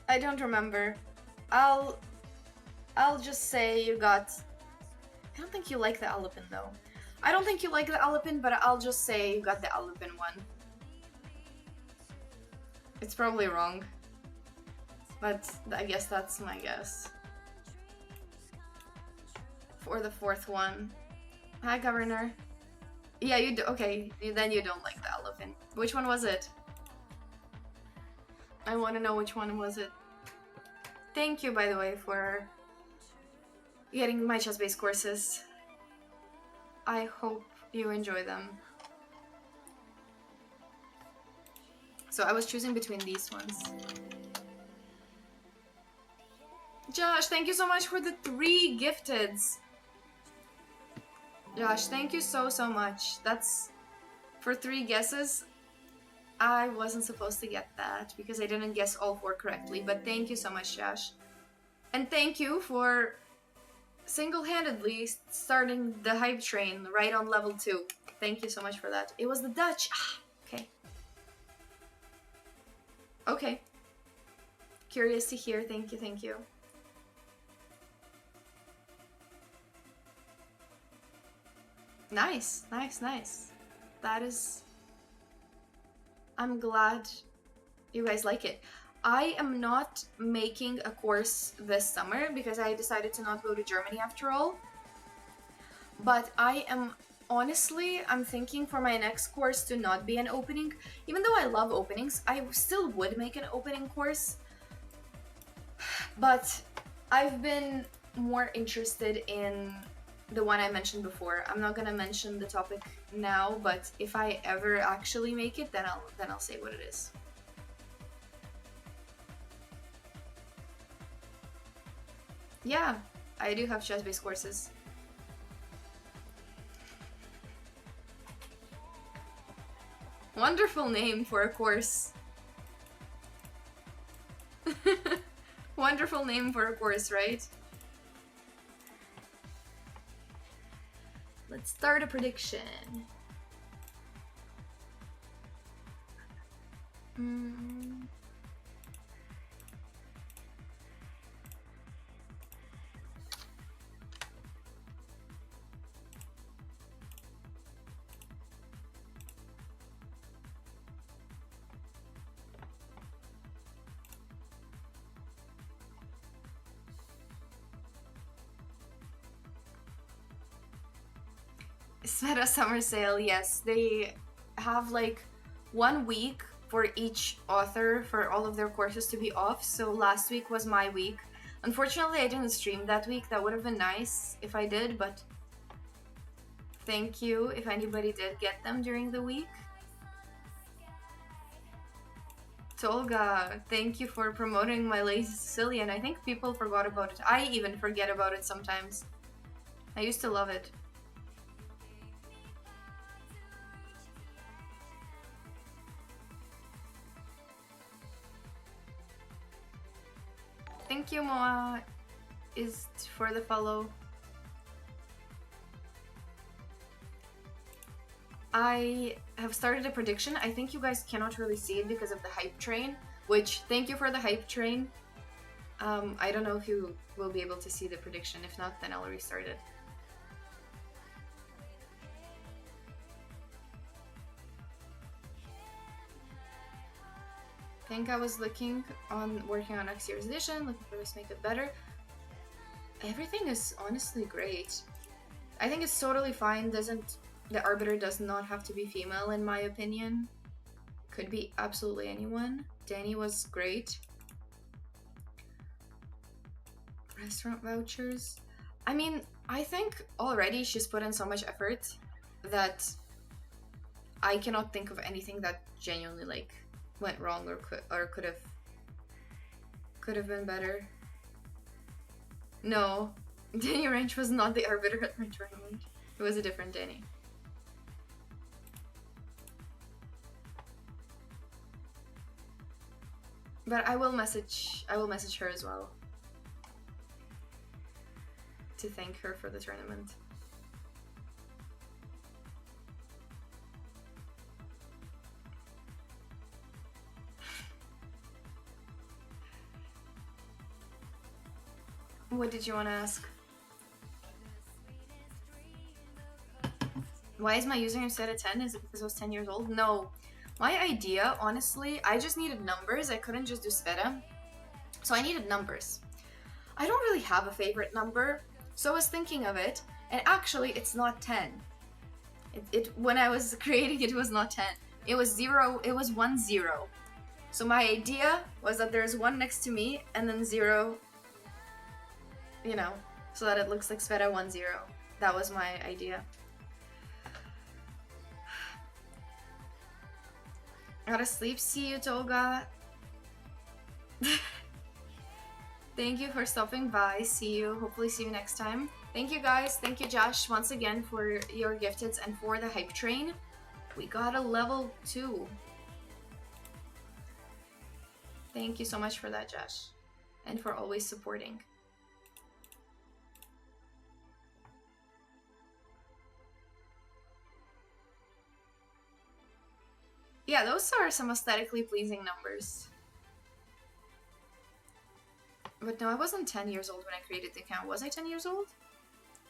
I don't remember. I'll just say you got... I don't think you like the Alipin though. I don't think you like the Alipin, but I'll just say you got the Alipin one. It's probably wrong, but I guess that's my guess. For the fourth one. Hi, Governor. Yeah, you do. Okay, then you don't like the Alipin. Which one was it? I want to know which one was it. Thank you, by the way, for getting my chess-based courses. I hope you enjoy them. So I was choosing between these ones. Josh, thank you so much for the 3 gifteds. Josh, thank you so much. That's for 3 guesses. I wasn't supposed to get that because I didn't guess all 4 correctly, but thank you so much, Josh. And thank you for single-handedly starting the hype train right on level 2. Thank you so much for that. It was the Dutch. Okay. Okay. Curious to hear. Thank you, thank you. Nice, nice, nice. That is... I'm glad you guys like it. I am not making a course this summer because I decided to not go to Germany after all. But I am honestly, I'm thinking for my next course to not be an opening. Even though I love openings, I still would make an opening course. But I've been more interested in the one I mentioned before. I'm not gonna mention the topic now, but if I ever actually make it, then I'll say what it is. Yeah, I do have chess-based courses. Wonderful name for a course. Wonderful name for a course, right? Let's start a prediction. Sveta summer sale, yes. They have like 1 week for each author for all of their courses to be off. So last week was my week. Unfortunately, I didn't stream that week. That would have been nice if I did, but thank you if anybody did get them during the week. Tolga, thank you for promoting my Lazy Sicilian. I think people forgot about it. I even forget about it sometimes. I used to love it. Thank you, Moa, is for the follow. I have started a prediction. I think you guys cannot really see it because of the hype train, which, thank you for the hype train. I don't know if you will be able to see the prediction. If not, then I'll restart it. I think I was working on next year's edition, looking for this to make it better. Everything is honestly great. I think it's totally fine. The arbiter does not have to be female, in my opinion. Could be absolutely anyone. Danny was great. Restaurant vouchers. I mean, I think already she's put in so much effort that I cannot think of anything that genuinely like went wrong or could have been better. No, Danny Ranch was not the arbiter at my tournament. It was a different Danny. But I will message her as well to thank her for the tournament. What did you want to ask? Why is my username set at 10? Is it because I was 10 years old? No. My idea, honestly, I just needed numbers. I couldn't just do Sveta. So I needed numbers. I don't really have a favorite number, so I was thinking of it, and actually it's not 10. When I was creating it, it was not 10. It was 0, it was 1 0. So my idea was that there's 1 next to me, and then 0, you know, so that it looks like Sveta 1 0. That was my idea. Gotta sleep. See you, Tolga. Thank you for stopping by. See you. Hopefully see you next time. Thank you, guys. Thank you, Josh, once again for your gifteds and for the hype train. We got a level 2. Thank you so much for that, Josh. And for always supporting. Yeah, those are some aesthetically pleasing numbers. But no, I wasn't 10 years old when I created the account. Was I 10 years old?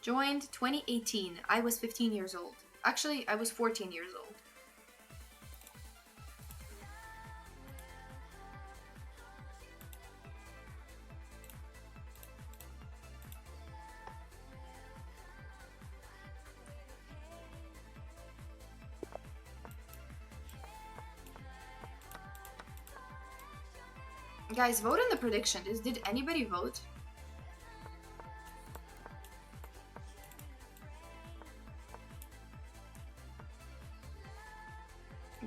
Joined 2018. I was 15 years old. Actually, I was 14 years old. Guys, vote in the prediction. Did anybody vote?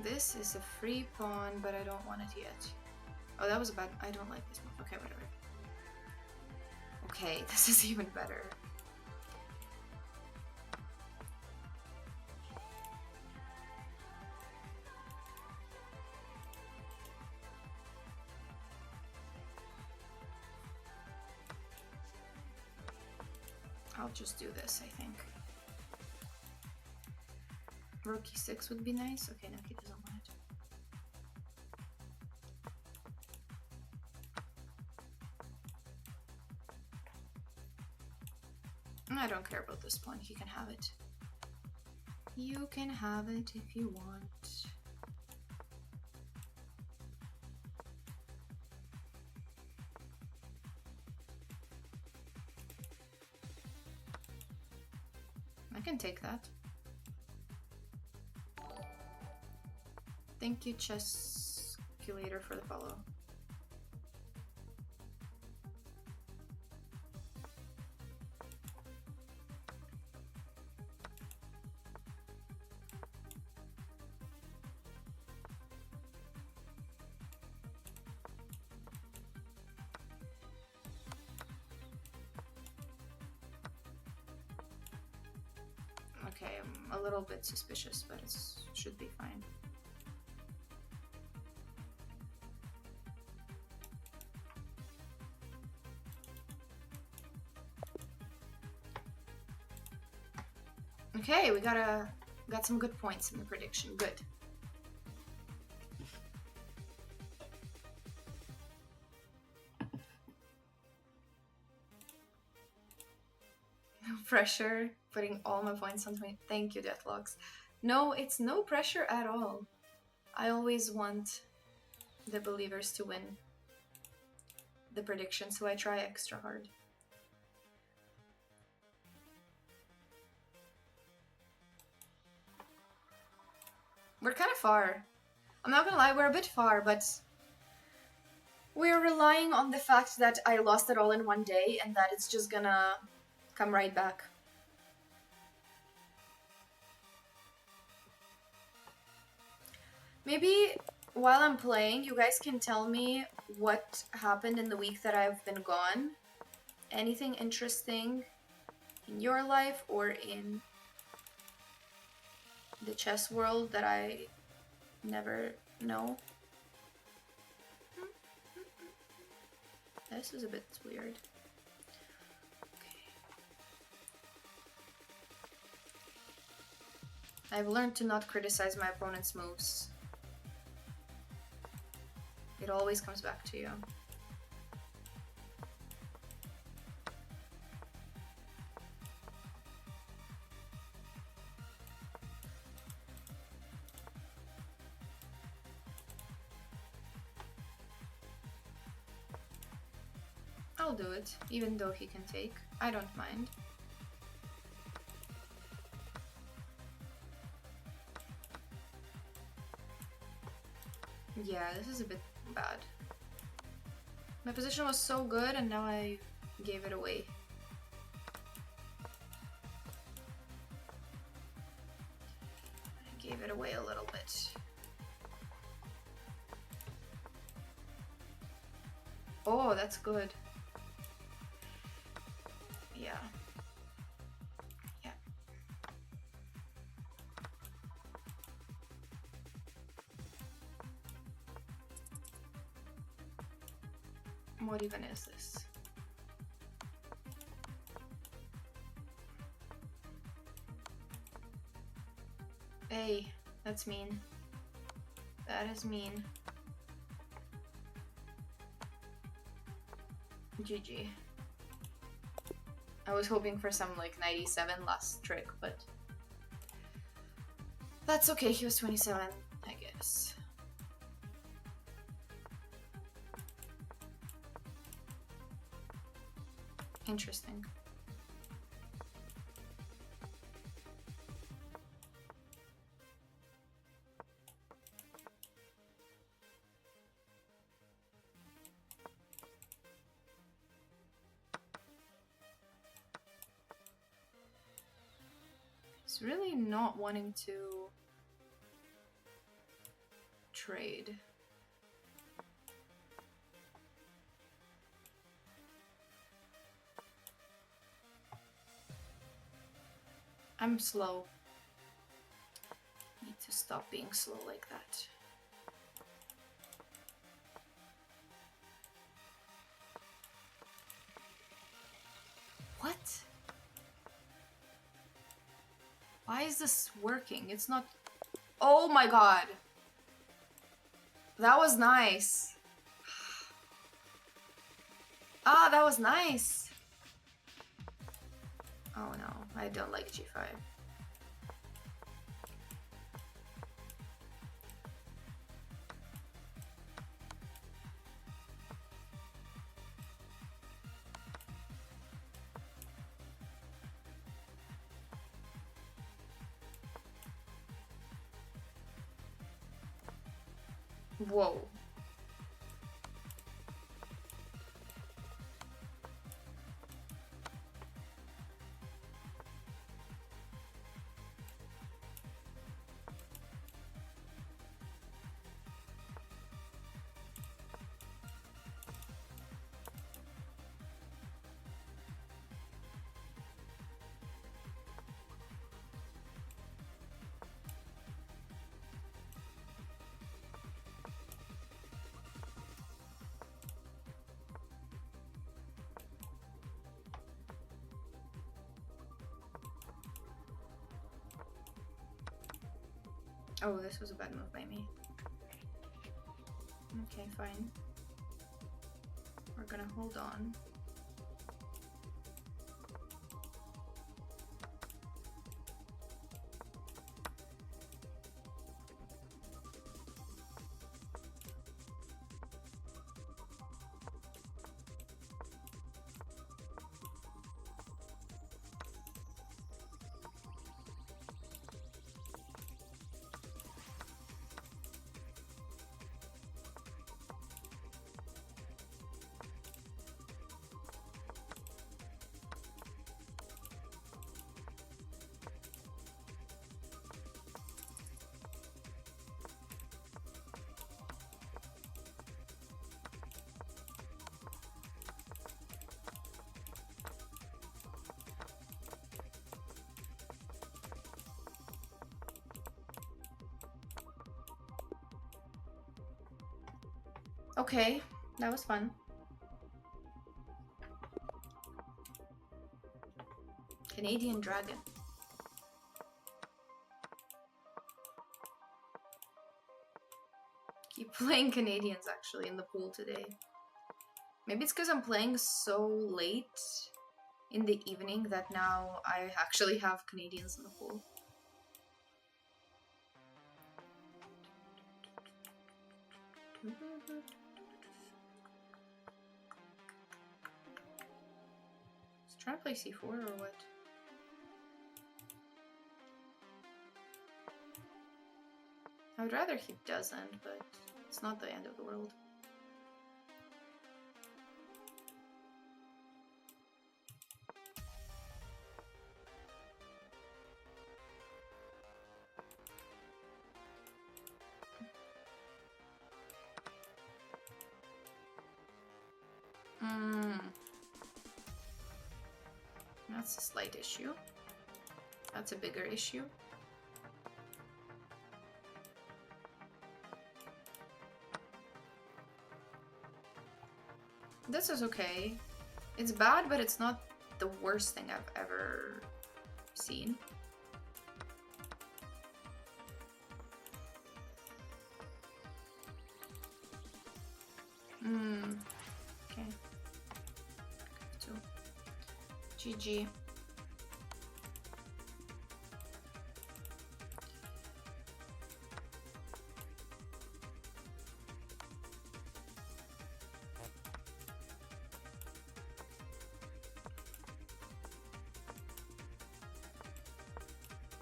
This is a free pawn, but I don't want it yet. Oh, that was bad. I don't like this move. Okay, whatever. Okay, this is even better. I'll just do this, I think. Rook e6 would be nice. Okay, no, he doesn't want it. I don't care about this pawn. He can have it. You can have it if you want. I can take that. Thank you, Chess Calculator, for the follow. Okay, I'm a little bit suspicious, but it should be fine. Okay, we got some good points in the prediction. Good. No pressure. Putting all my points on 20. Thank you, Deathlocks. No, it's no pressure at all. I always want the believers to win the prediction, so I try extra hard. We're kind of far. I'm not gonna lie, we're a bit far, but we're relying on the fact that I lost it all in one day and that it's just gonna come right back. Maybe while I'm playing, you guys can tell me what happened in the week that I've been gone. Anything interesting in your life or in the chess world that I never know. This is a bit weird. Okay. I've learned to not criticize my opponent's moves. It always comes back to you. I'll do it, even though he can take. I don't mind. Yeah, this is a bit bad. My position was so good and now I gave it away. I gave it away a little bit. Oh, that's good. Yeah. Yeah. What even is this? Hey, that's mean. That is mean. GG. I was hoping for some like 97 last trick, but that's okay. He was 27, I guess. Interesting. It's really not wanting to trade. I'm slow. Need to stop being slow like that. What? Why is this working? It's not... Oh my god! That was nice. Ah, that was nice. Oh no, I don't like G5. Whoa. Oh, this was a bad move by me. Okay, fine. We're gonna hold on. Okay, that was fun. Canadian Dragon. Keep playing Canadians actually in the pool today. Maybe it's because I'm playing so late in the evening that now I actually have Canadians in the pool. Is trying to play c4 or what? I would rather he doesn't, but it's not the end of the world. That's a slight issue. That's a bigger issue. This is okay. It's bad, but it's not the worst thing I've ever seen. GG.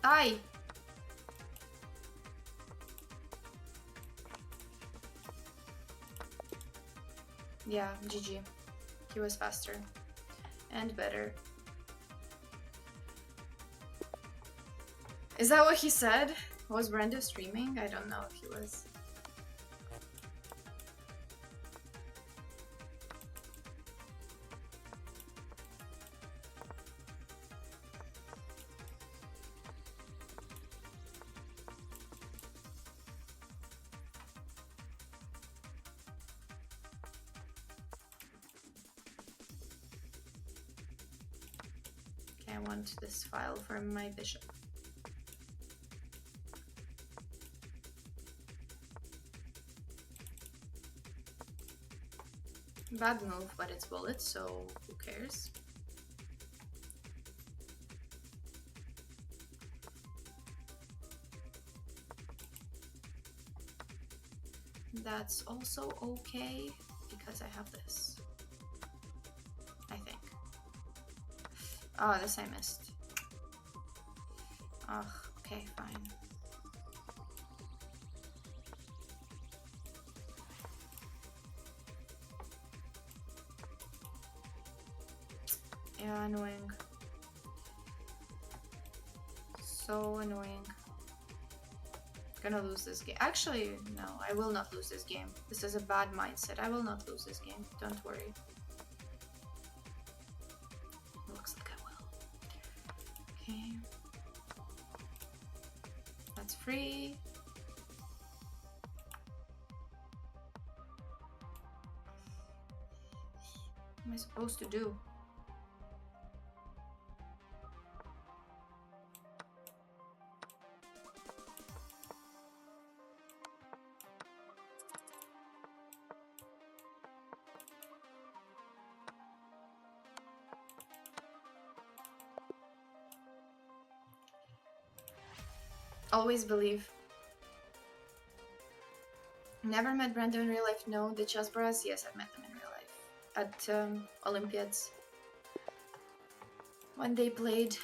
Aye. Yeah, GG. He was faster and better. Is that what he said? Was Brenda streaming? I don't know if he was. Okay, I want this file for my bishop. Bad move, but it's bullets, so who cares? That's also okay because I have this. I think. Oh, this I missed. Ugh, okay, fine. Yeah, annoying. So annoying. Gonna lose this game. Actually, no, I will not lose this game. This is a bad mindset. I will not lose this game. Don't worry. Looks like I will. Okay. That's free. What am I supposed to do? Always believe. Never met Brenda in real life. No, the chess bros. Yes, I've met them in real life at Olympiads when they played.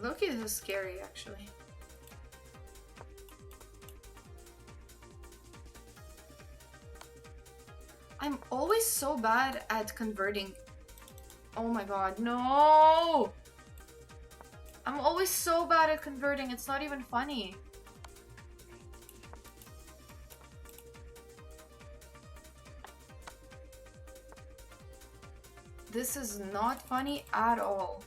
Loki is scary, actually. I'm always so bad at converting. Oh my god, no! I'm always so bad at converting, it's not even funny. This is not funny at all.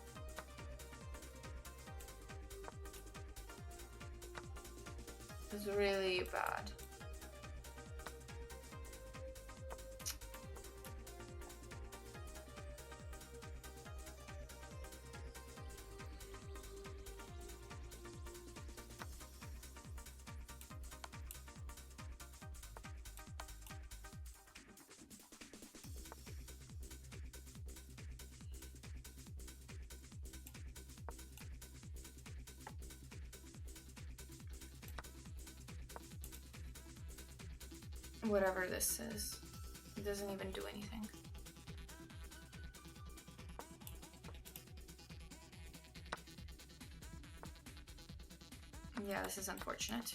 It's really bad. Whatever this is, it doesn't even do anything. Yeah, this is unfortunate.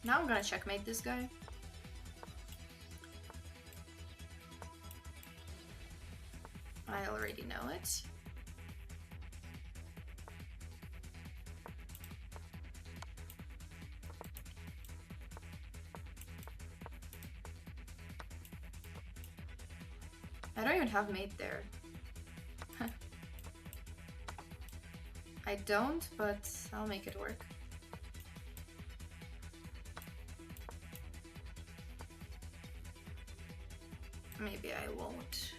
Now I'm gonna checkmate this guy. I already know it. I don't even have mate there. I don't, but I'll make it work. Maybe I won't.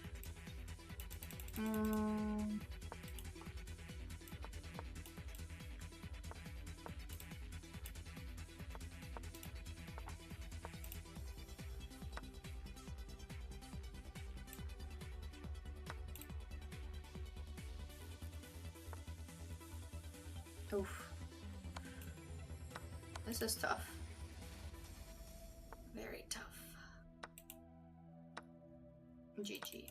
Oof. This is tough. Very tough. GG.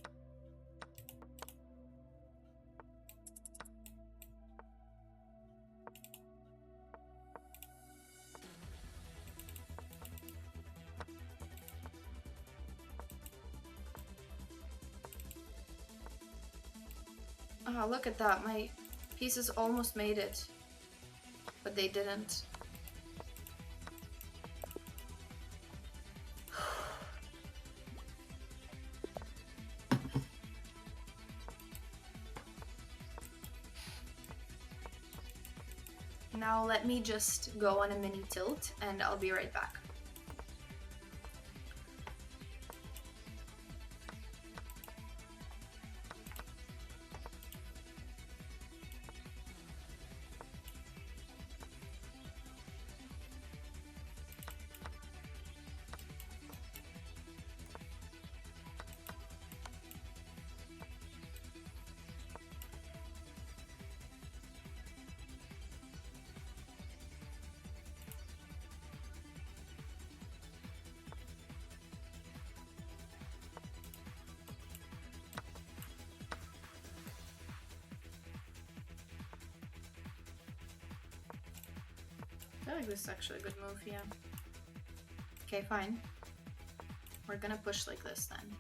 Oh, look at that. My pieces almost made it, but they didn't. Now let me just go on a mini tilt and I'll be right back. I feel like this is actually a good move, yeah. Okay, fine. We're gonna push like this then.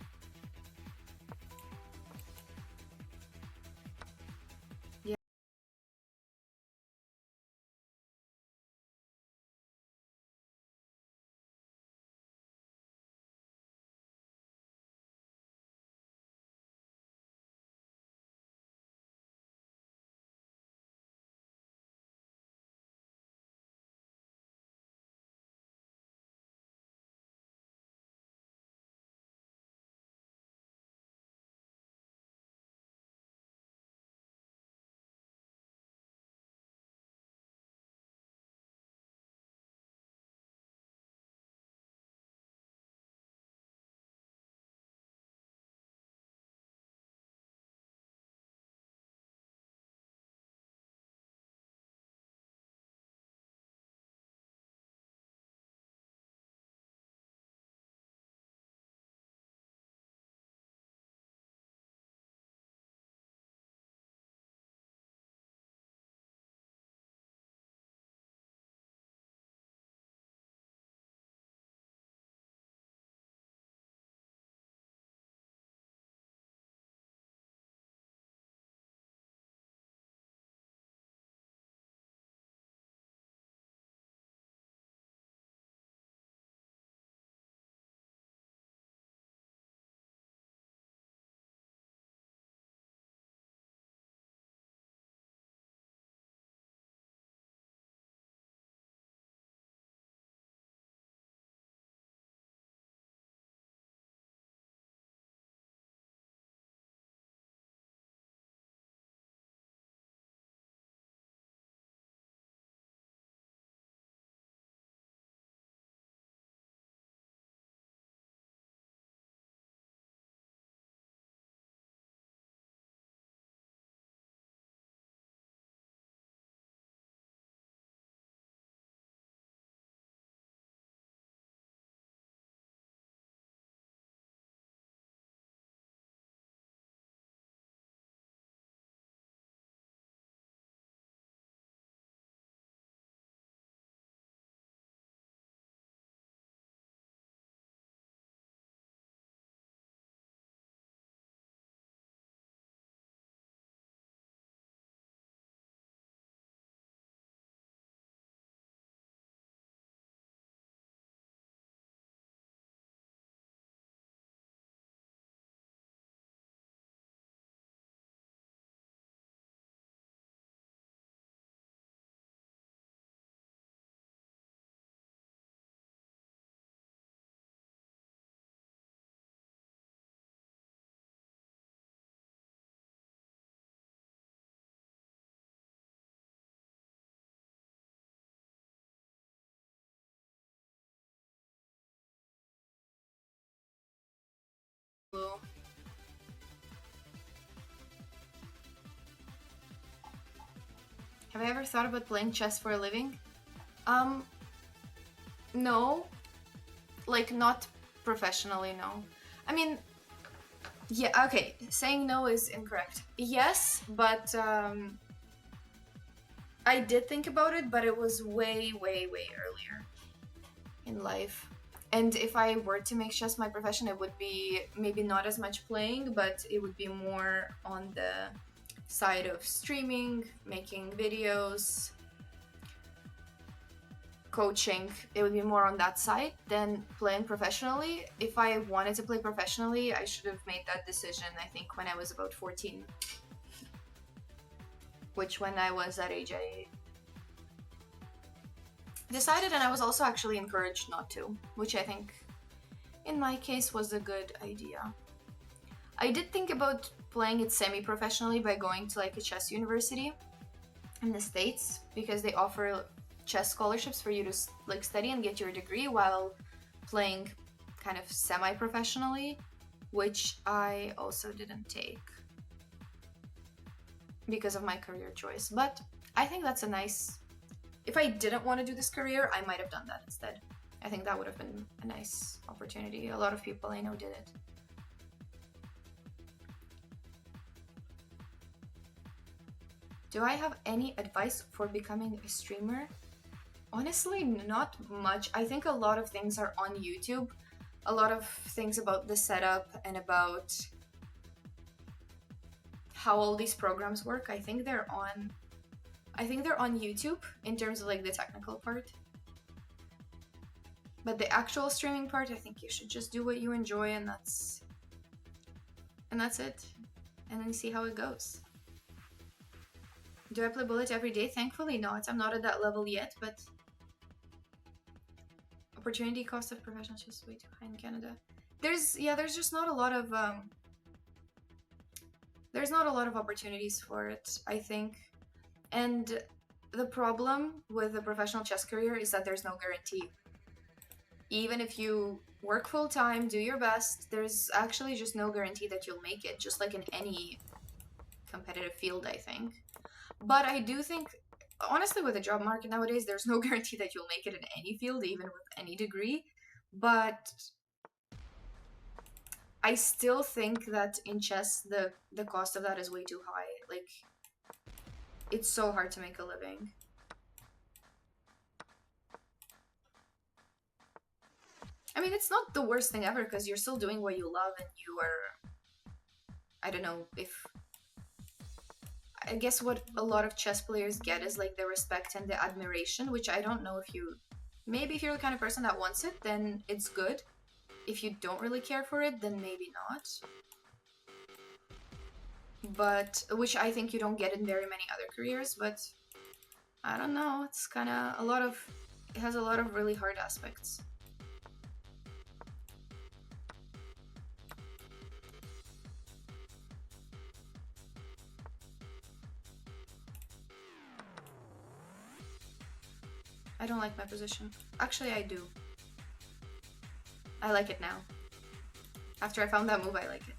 Have I ever thought about playing chess for a living? No. Like, not professionally, no. I mean, yeah, okay, saying no is incorrect. Yes, but I did think about it, but it was way, way, way earlier in life. And if I were to make chess my profession, it would be maybe not as much playing, but it would be more on the side of streaming, making videos, coaching. It would be more on that side than playing professionally. If I wanted to play professionally, I should have made that decision, I think, when I was about 14. Which, when I was that age, I decided, and I was also actually encouraged not to, which I think in my case was a good idea. I did think about playing it semi-professionally by going to like a chess university in the States, because they offer chess scholarships for you to like study and get your degree while playing kind of semi-professionally, which I also didn't take because of my career choice. But I think that's a nice, if I didn't want to do this career, I might have done that instead. I think that would have been a nice opportunity. A lot of people I know did it. Do I have any advice for becoming a streamer? Honestly, not much. I think a lot of things are on YouTube. A lot of things about the setup and about how all these programs work. I think they're on YouTube in terms of like the technical part. But the actual streaming part, I think you should just do what you enjoy, and that's it. And then see how it goes. Do I play Bullet every day? Thankfully not. I'm not at that level yet, but opportunity cost of professional chess is way too high in Canada. There's just not a lot of there's not a lot of opportunities for it, I think. And the problem with a professional chess career is that there's no guarantee. Even if you work full-time, do your best, there's actually just no guarantee that you'll make it, just like in any competitive field, I think. But I do think, honestly, with the job market nowadays, there's no guarantee that you'll make it in any field, even with any degree. But I still think that in chess, the cost of that is way too high. Like, it's so hard to make a living. I mean, it's not the worst thing ever, because you're still doing what you love, and you are, I don't know, I guess what a lot of chess players get is like the respect and the admiration, which I don't know if you, maybe if you're the kind of person that wants it, then it's good. If you don't really care for it, then maybe not. But, which I think you don't get in very many other careers, but I don't know, it's kind of it has a lot of really hard aspects. I don't like my position. Actually, I do. I like it now. After I found that move, I like it.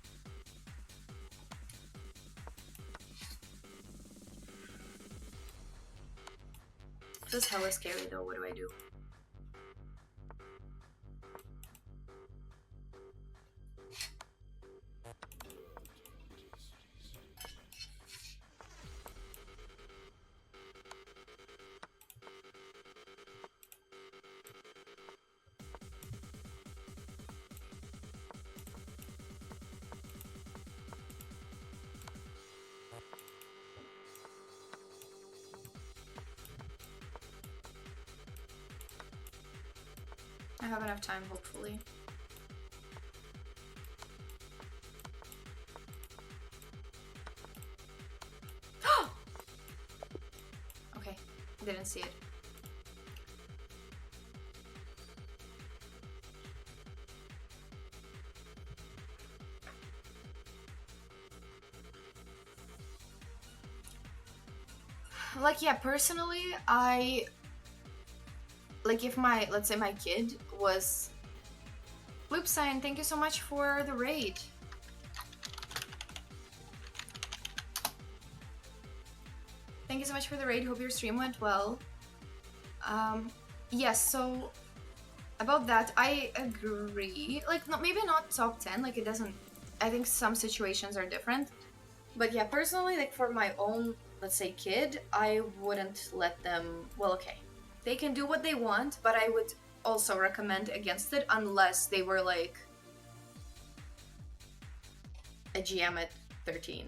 This is hella scary though, what do I do? I have enough time, hopefully. Okay, didn't see it. Like, yeah, personally, like, if let's say my kid was... Bloop sign, thank you so much for the raid. Thank you so much for the raid. Hope your stream went well. Yes, so about that, I agree. Like, maybe not top 10, like it doesn't, I think some situations are different. But yeah, personally, like for my own, let's say, kid, I wouldn't let them, well, okay. They can do what they want, but I would also recommend against it unless they were like a GM at 13.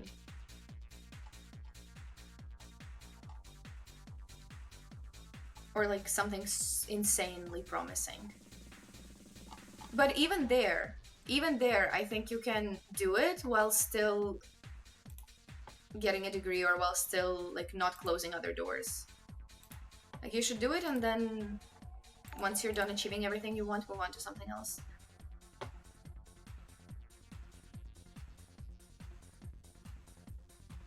Or like something insanely promising. But even there, I think you can do it while still getting a degree or while still like not closing other doors. Like you should do it, and then once you're done achieving everything you want, move on to something else.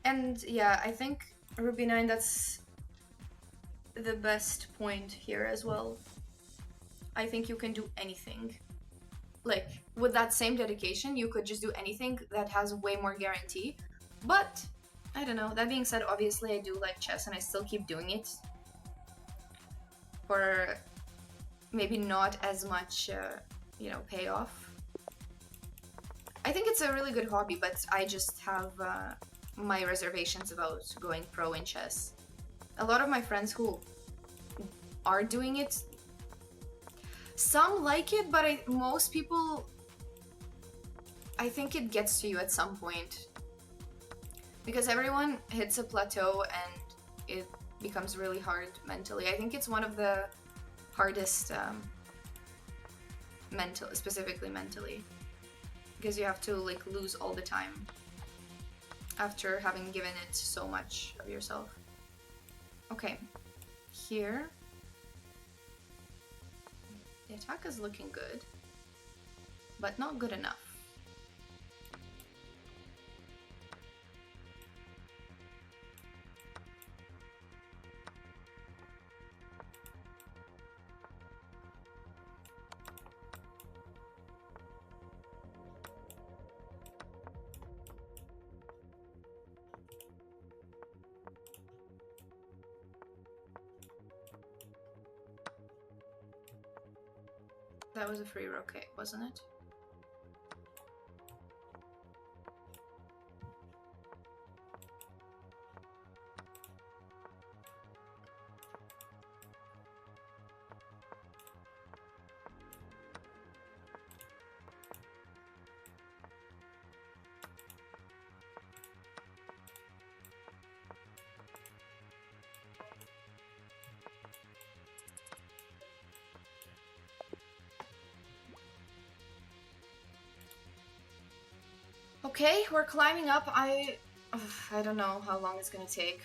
And yeah, I think Ruby9, that's the best point here as well. I think you can do anything. Like, with that same dedication, you could just do anything that has way more guarantee. But, I don't know, that being said, obviously I do like chess and I still keep doing it. For maybe not as much, you know, payoff. I think it's a really good hobby, but I just have my reservations about going pro in chess. A lot of my friends who are doing it, some like it, but most people, I think it gets to you at some point. Because everyone hits a plateau and it becomes really hard mentally. I think it's one of the hardest, specifically mentally. Because you have to like lose all the time after having given it so much of yourself. Okay, here. The attack is looking good, but not good enough. That was a free rook, wasn't it? Okay, we're climbing up. I don't know how long it's gonna take.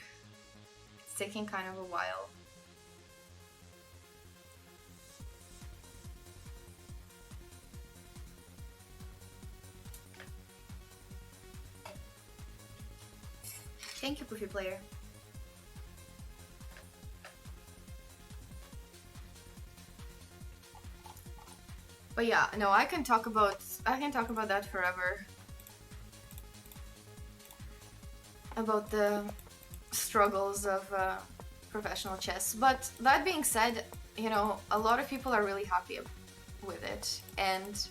It's taking kind of a while. Thank you, Poofy Player. But yeah, no, I can talk about that forever. About the struggles of professional chess. But that being said, you know, a lot of people are really happy with it. And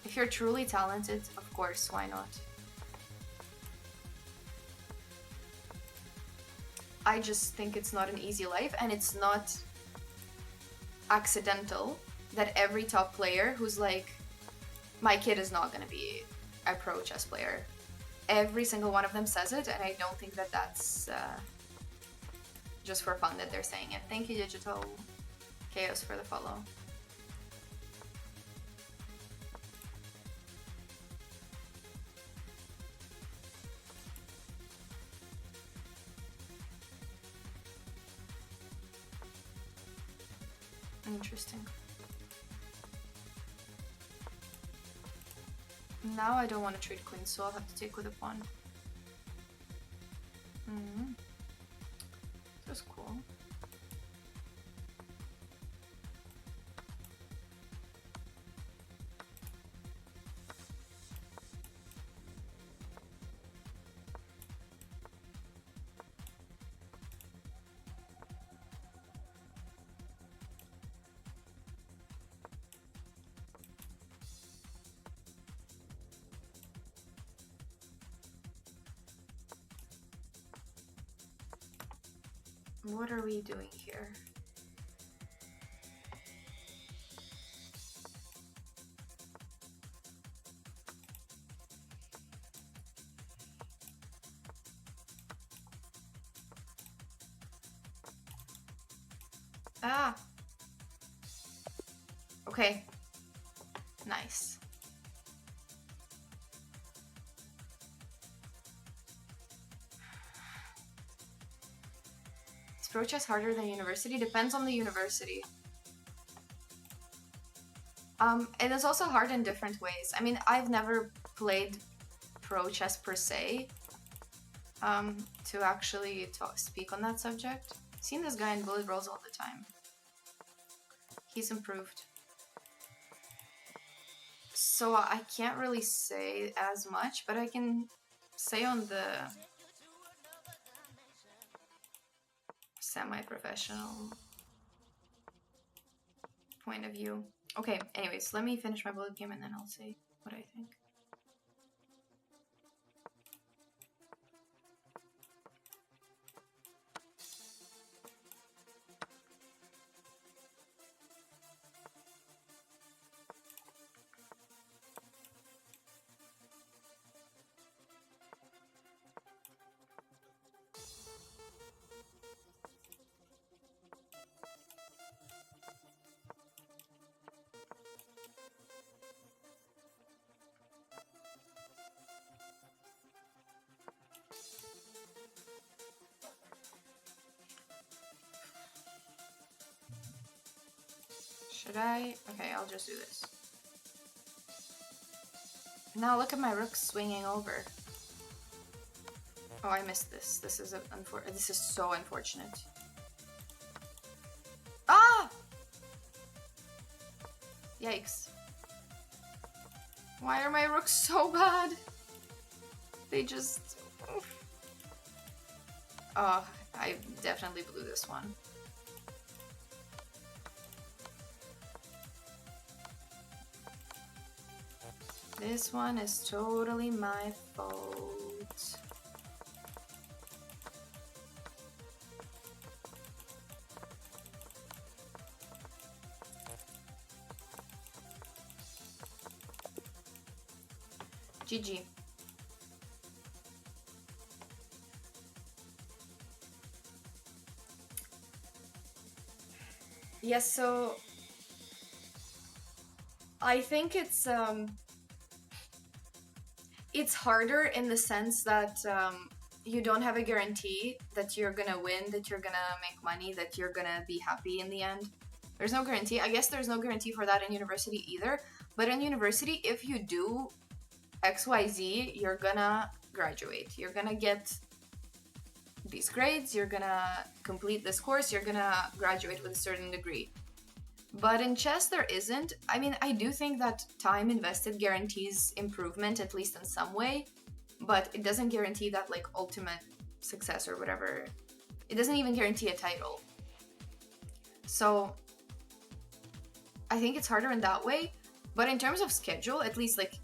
if you're truly talented, of course, why not? I just think it's not an easy life, and it's not accidental that every top player who's like, my kid is not gonna be a pro chess player. Every single one of them says it, and I don't think that that's just for fun that they're saying it. Thank you, Digital Chaos, for the follow. Interesting. Now I don't want to trade queen, so I'll have to take with a pawn. That's cool. What are we doing here? Ah! Okay. Nice. Is pro chess harder than university? Depends on the university. It is also hard in different ways. I mean, I've never played pro chess per se, to actually speak on that subject. I've seen this guy in bullet rolls all the time. He's improved. So I can't really say as much, but I can say on the semi-professional point of view. Okay, anyways, let me finish my bullet game and then I'll say what I think. Should I? Okay, I'll just do this. Now look at my rook swinging over. Oh, I missed this. This is so unfortunate. Ah! Yikes. Why are my rooks so bad? They just... Oh, I definitely blew this one. This one is totally my fault. GG. Yes, so I think it's harder in the sense that you don't have a guarantee that you're gonna win, that you're gonna make money, that you're gonna be happy in the end. There's no guarantee. I guess there's no guarantee for that in university either. But in university, if you do XYZ, you're gonna graduate. You're gonna get these grades, you're gonna complete this course, you're gonna graduate with a certain degree. But in chess, there isn't. I mean, I do think that time invested guarantees improvement, at least in some way, but it doesn't guarantee that, like, ultimate success or whatever. It doesn't even guarantee a title. So, I think it's harder in that way. But in terms of schedule, at least, like,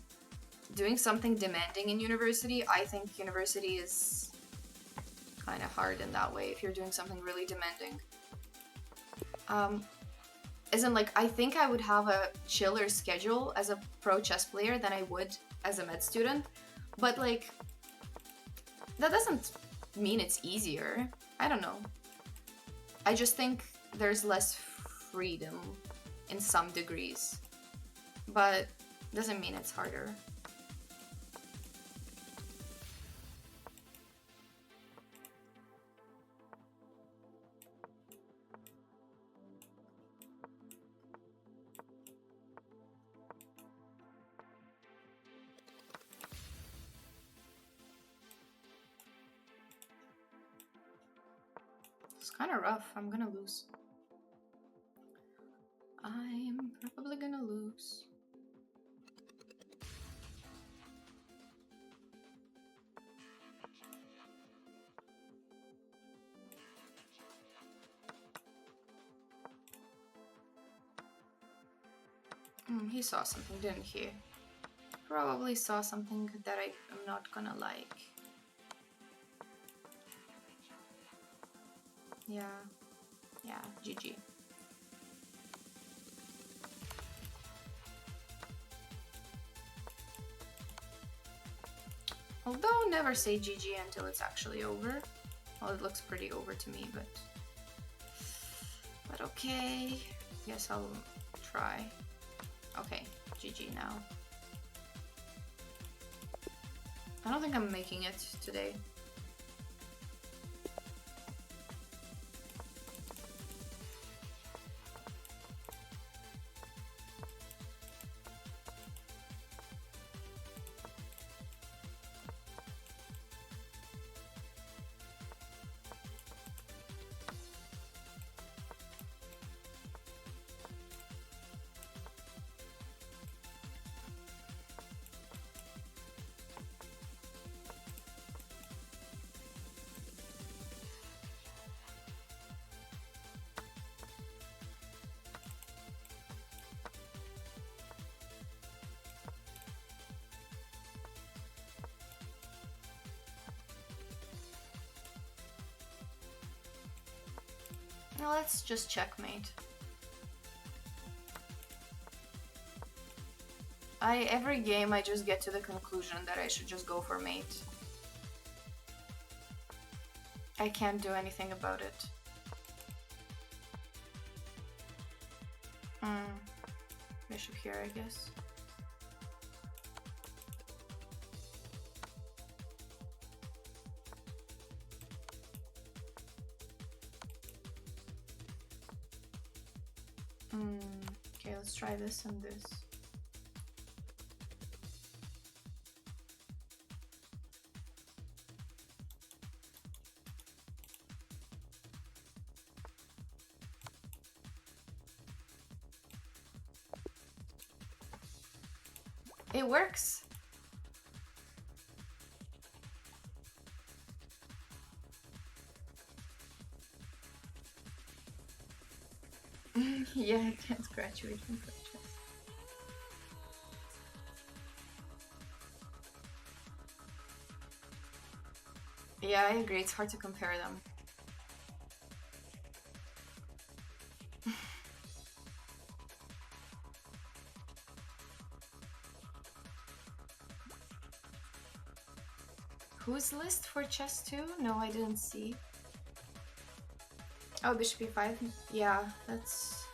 doing something demanding in university, I think university is kind of hard in that way if you're doing something really demanding. As in, like, I think I would have a chiller schedule as a pro chess player than I would as a med student, but, like, that doesn't mean it's easier. I don't know. I just think there's less freedom in some degrees, but doesn't mean it's harder. It's kind of rough. I'm gonna lose. I'm probably gonna lose. He saw something, didn't he? Probably saw something that I am not gonna like. Yeah. Yeah, GG. Although never say GG until it's actually over. Well, it looks pretty over to me, but okay. Guess I'll try. Okay, GG now. I don't think I'm making it today. Now let's just checkmate. Every game I just get to the conclusion that I should just go for mate. I can't do anything about it. Bishop here, I guess. Okay, let's try this and this. It works. Yeah, I can't graduate from chess. Yeah, I agree. It's hard to compare them. Whose list for chess 2? No, I didn't see. Oh, bishop e5. Yeah, that's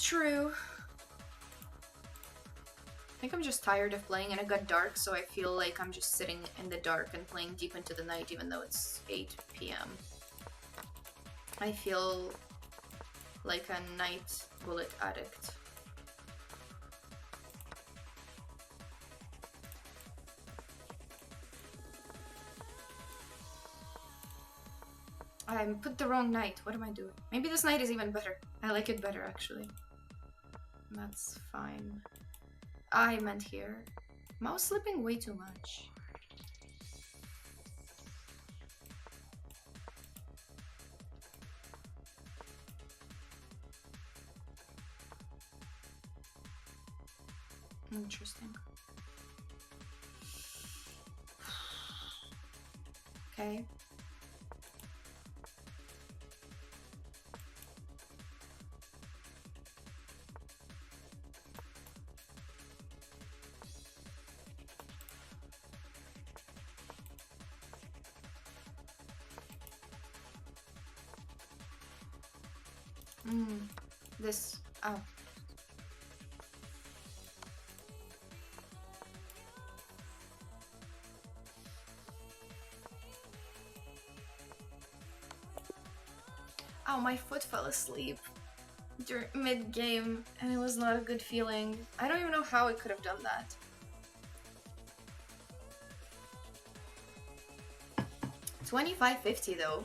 true. I think I'm just tired of playing, and it got dark, so I feel like I'm just sitting in the dark and playing deep into the night, even though it's 8 p.m. I feel like a night bullet addict. I put the wrong knight. What am I doing? Maybe this knight is even better. I like it better, actually. That's fine. I meant here. Mouse slipping way too much. Interesting. Okay. This. Oh. Oh, my foot fell asleep during mid-game, and it was not a good feeling. I don't even know how I could have done that. $25.50 though.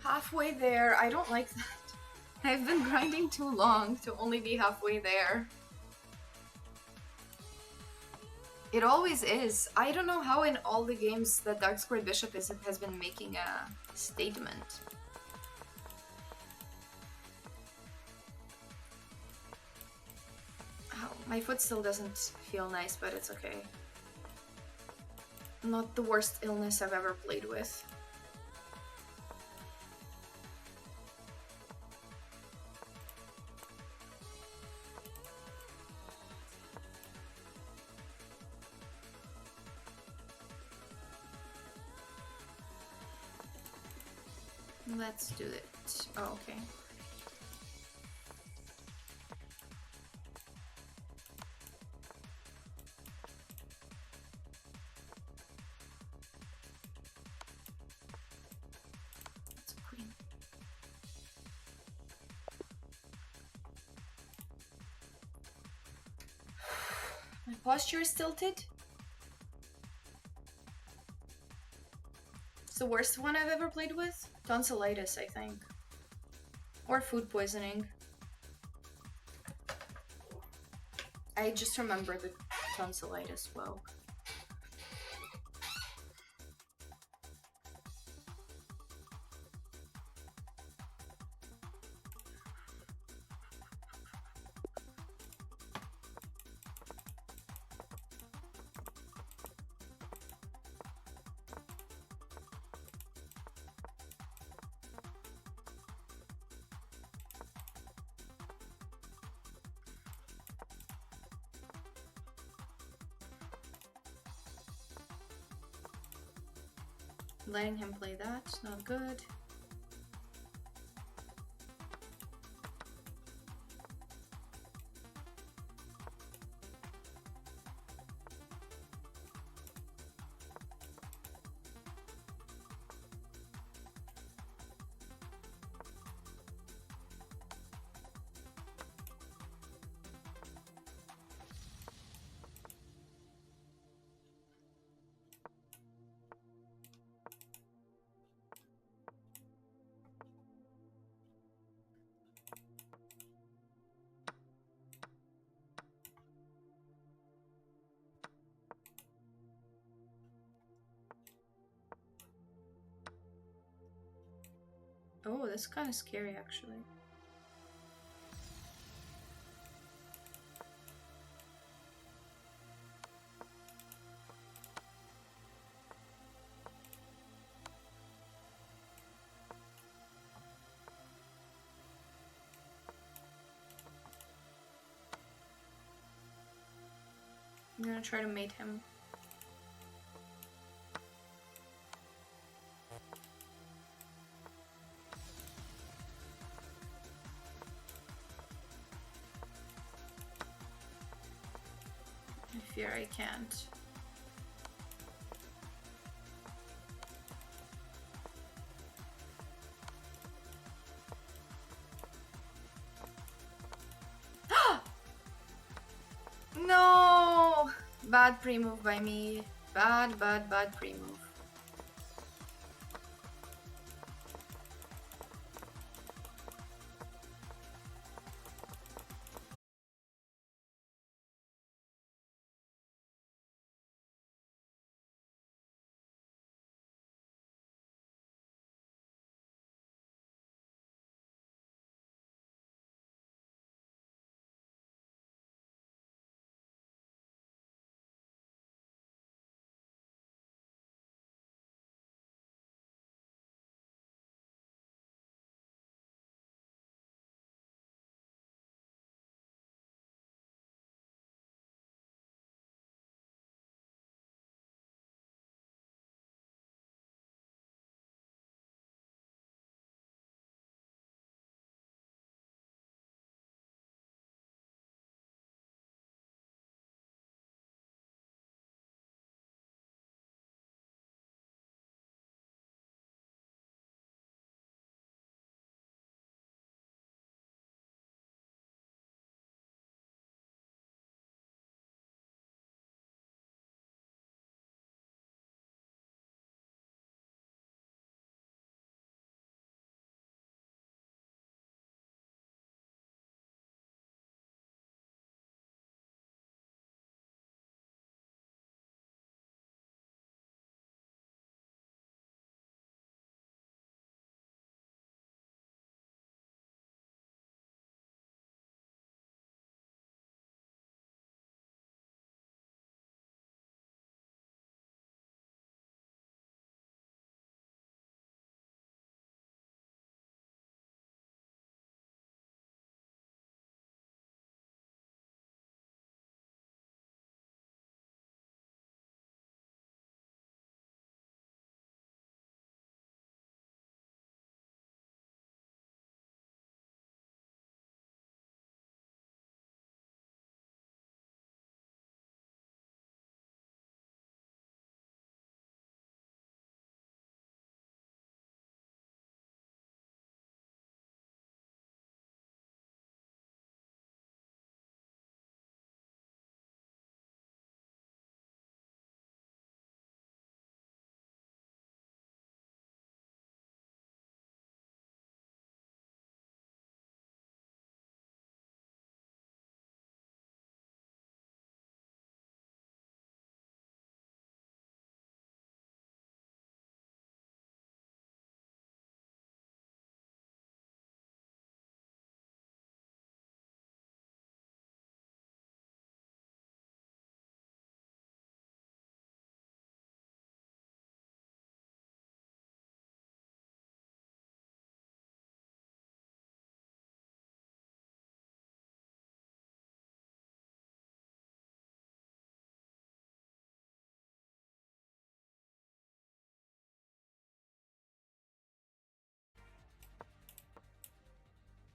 Halfway there. I don't like that. I've been grinding too long to only be halfway there. It always is. I don't know how in all the games that Dark Squared Bishop has been making a statement. My foot still doesn't feel nice, but it's okay. Not the worst illness I've ever played with. Let's do it. Oh, okay. That's a queen. My posture is tilted. It's the worst one I've ever played with. Tonsillitis, I think. Or food poisoning. I just remember the tonsillitis well. Letting him play that, not good. Oh, that's kind of scary, actually. I'm gonna try to mate him. I fear I can't. No! Bad pre-move by me. Bad pre-move.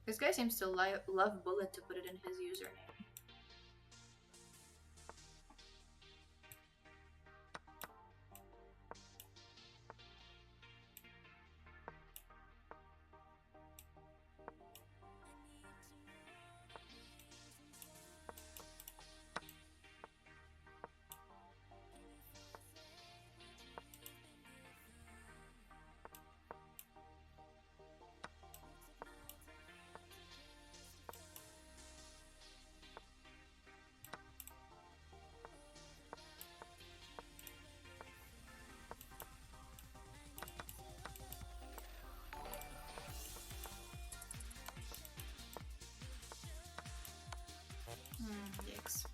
This guy seems to love Bullet to put it in his username. Yikes.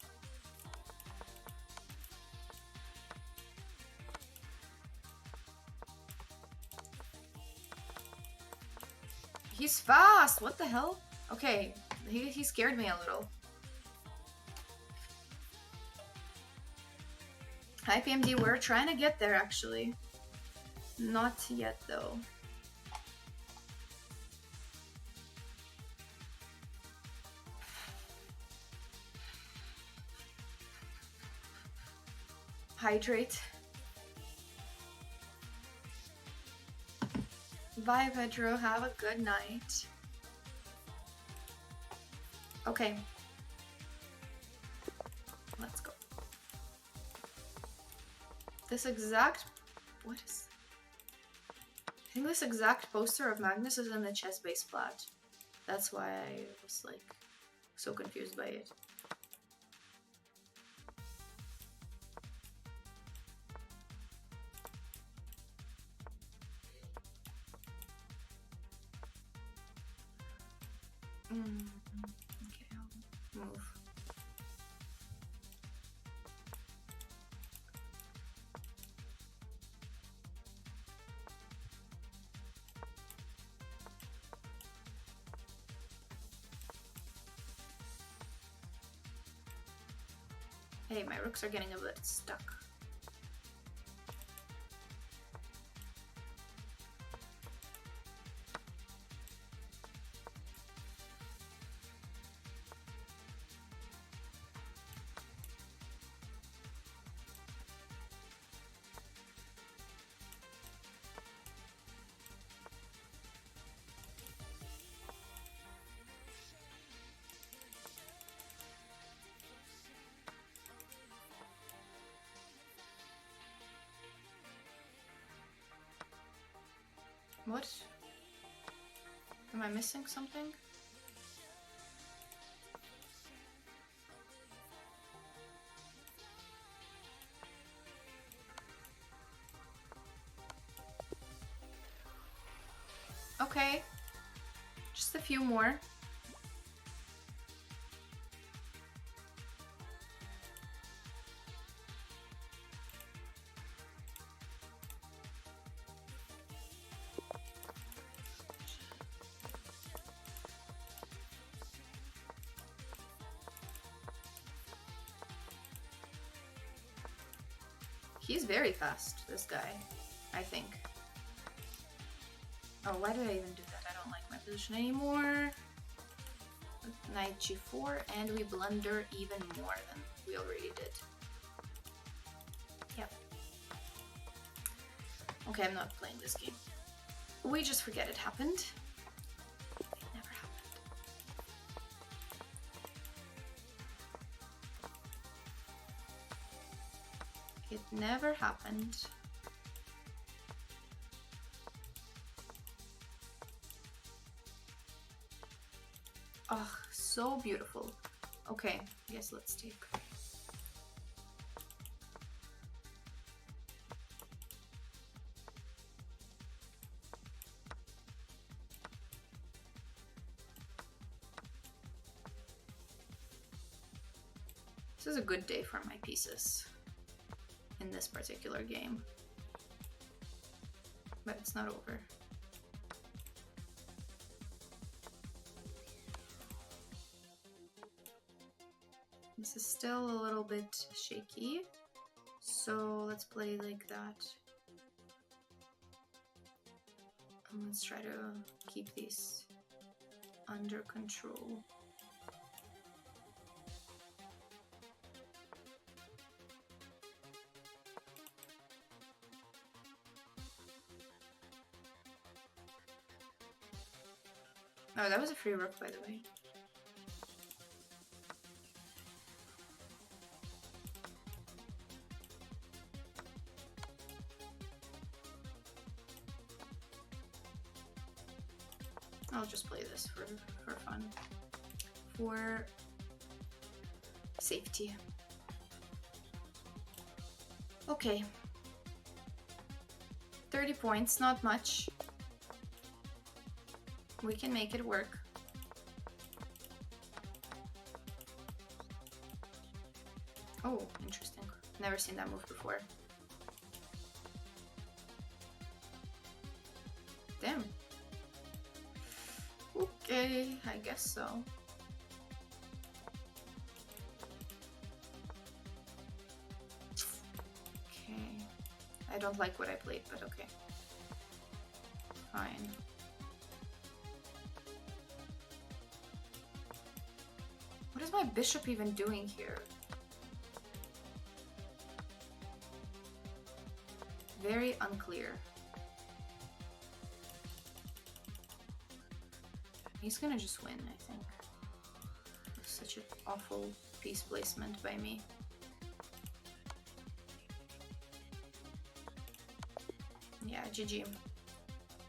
He's fast! What the hell? Okay, he scared me a little. Hi PMD, we're trying to get there actually. Not yet though. Hydrate. Bye, Pedro. Have a good night. Okay. Let's go. This exact... What is... I think this exact poster of Magnus is in the chess base plat. That's why I was like so confused by it. Okay, I'll move. Hey, my rooks are getting a bit stuck. What? Am I missing something? Okay. Just a few more. He's very fast, this guy, I think. Oh, why did I even do that? I don't like my position anymore. Knight g4, and we blunder even more than we already did. Yep. Okay, I'm not playing this game. We just forget it happened. It never happened. It never happened. Oh, so beautiful. Okay, yes, let's take. This is a good day for my pieces in this particular game. But it's not over. This is still a little bit shaky, so let's play like that. And let's try to keep these under control. Oh, that was a free rook, by the way. I'll just play this for fun. For safety. Okay. 30 points, not much. We can make it work. Oh, interesting. Never seen that move before. Damn. Okay, I guess so. Okay. I don't like what I played, but okay. Fine. What is my bishop even doing here? Very unclear. He's gonna just win, I think. It's such an awful piece placement by me. Yeah, GG.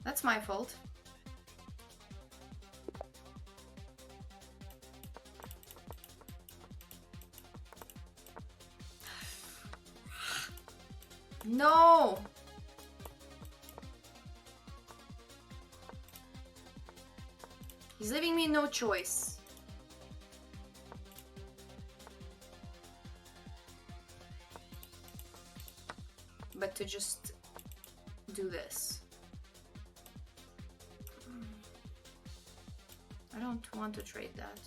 That's my fault. No! He's leaving me no choice. But to just do this. I don't want to trade that.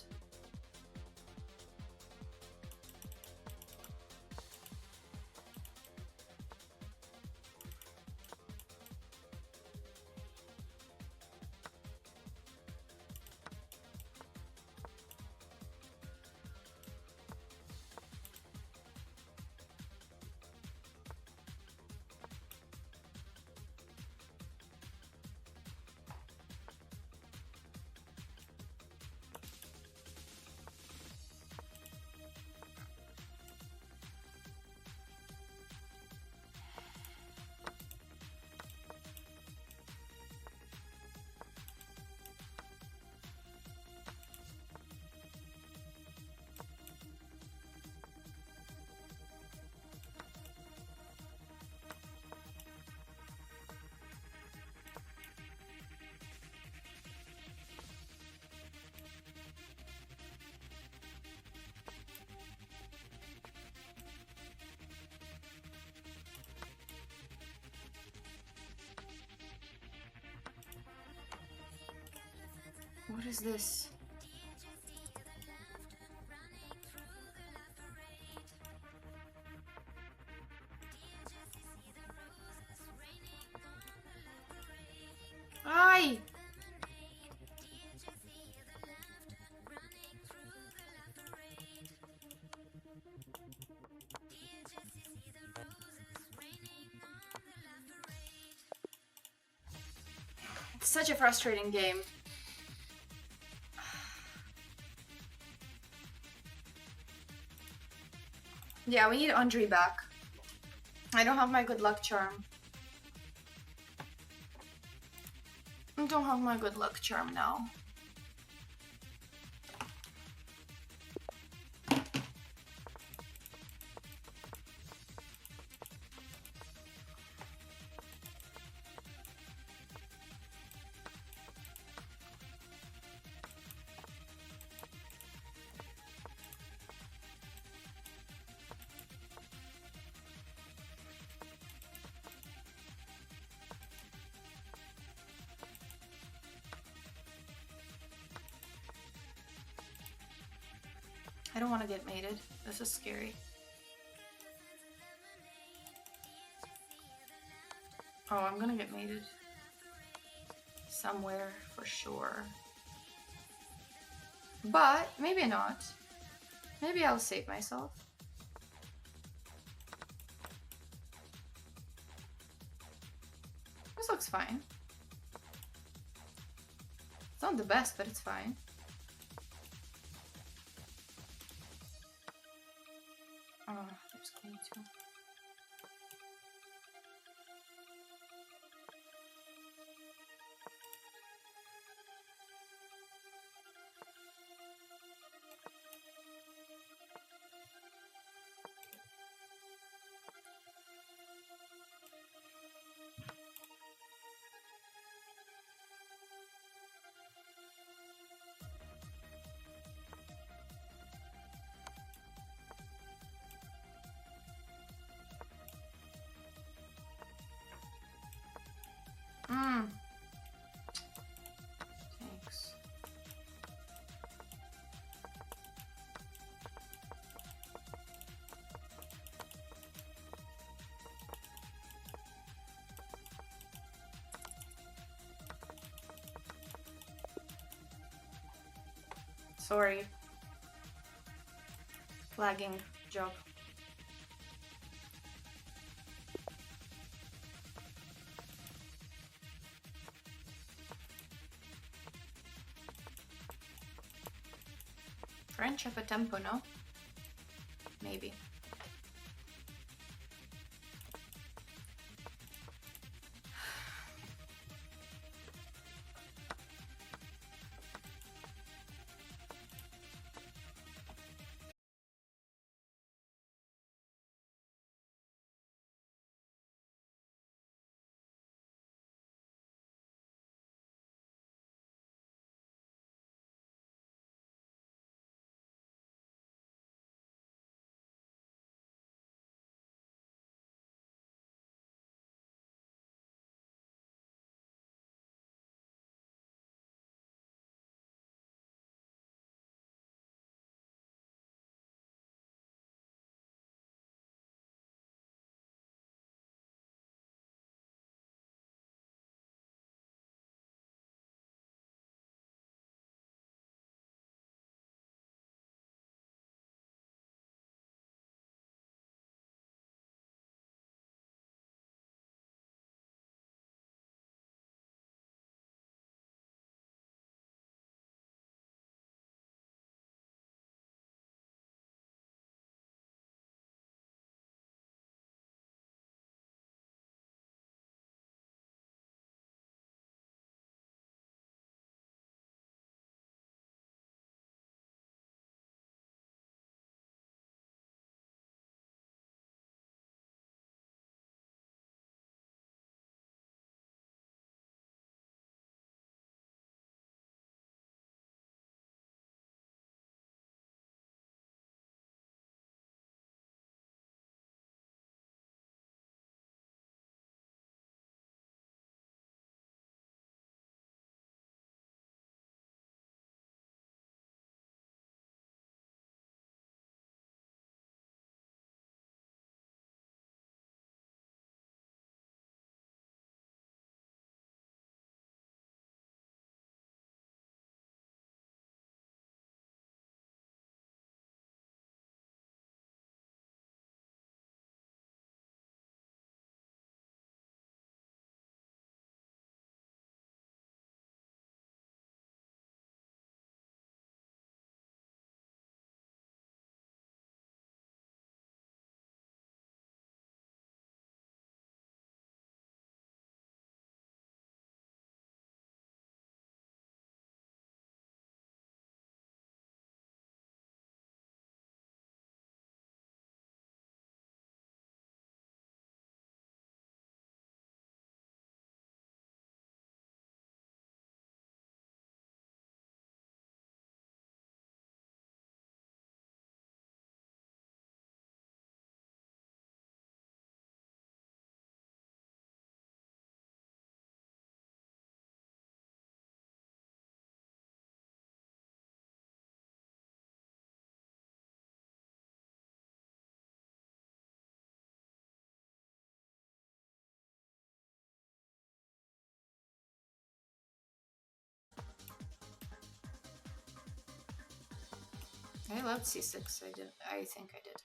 What is this? Ay! It's such a frustrating game. Yeah, we need Andre back. I don't have my good luck charm. I don't have my good luck charm now. I don't want to get mated. This is scary. Oh, I'm gonna get mated. Somewhere, for sure. But maybe not. Maybe I'll save myself. This looks fine. It's not the best, but it's fine. Oh, there's clay too. Thanks. Sorry. Lagging job. French up a tempo, no? Maybe. I loved C6. I did. I think I did.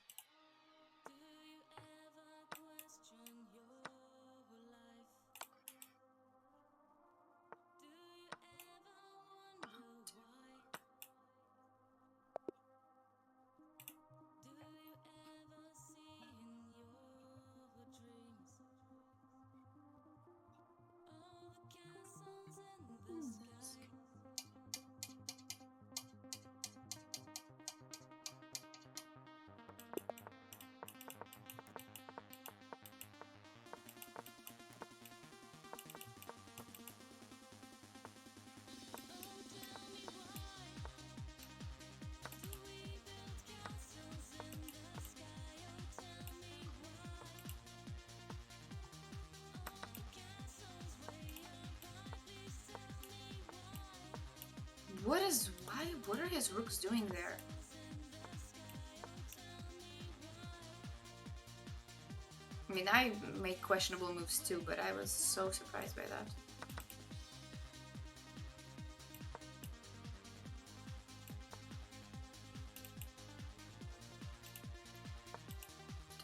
What are his rooks doing there? I mean, I make questionable moves too, but I was so surprised by that.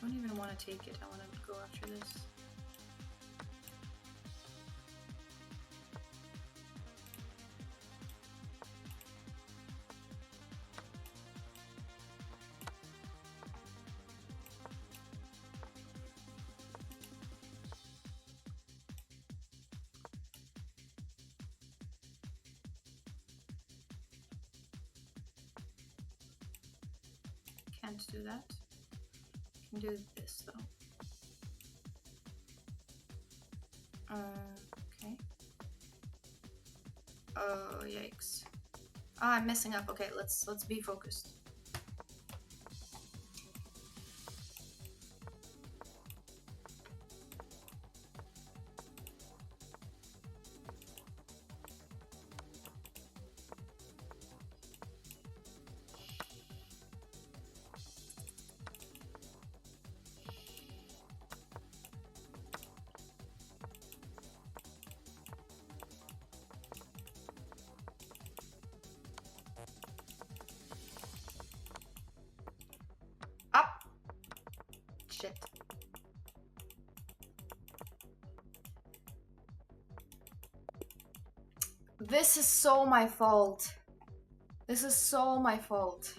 Don't even want to take it. I want to go after this. Can't do that. Can do this though. Okay. Oh yikes! Ah, I'm messing up. Okay, let's be focused. Up. Shit. This is so my fault. This is so my fault.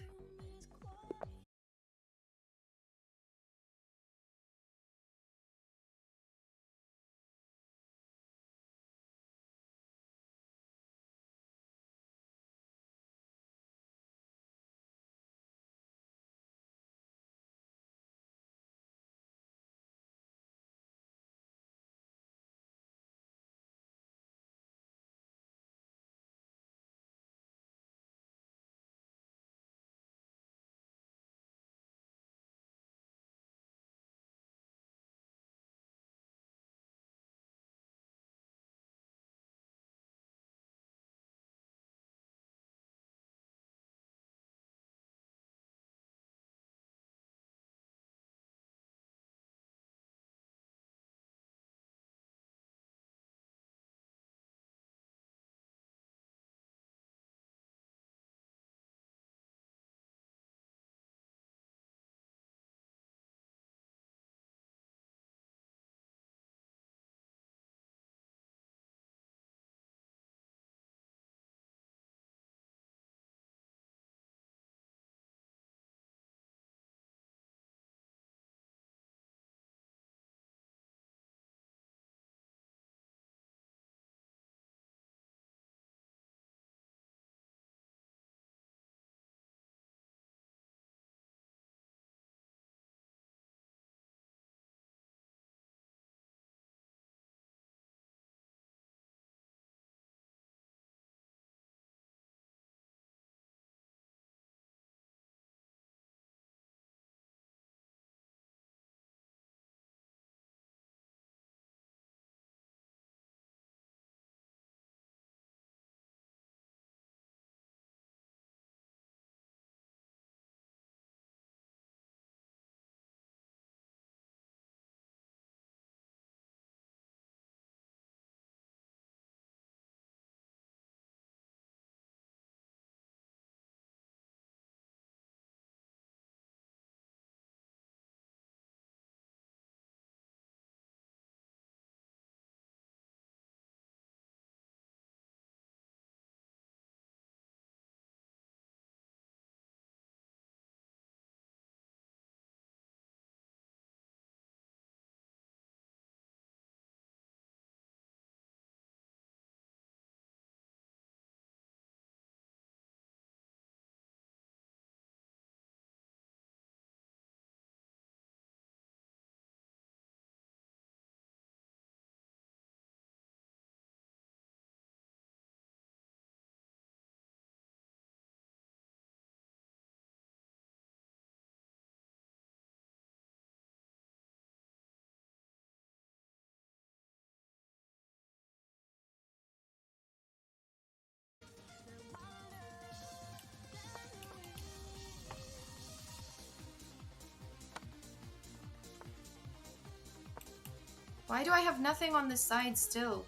Why do I have nothing on this side still?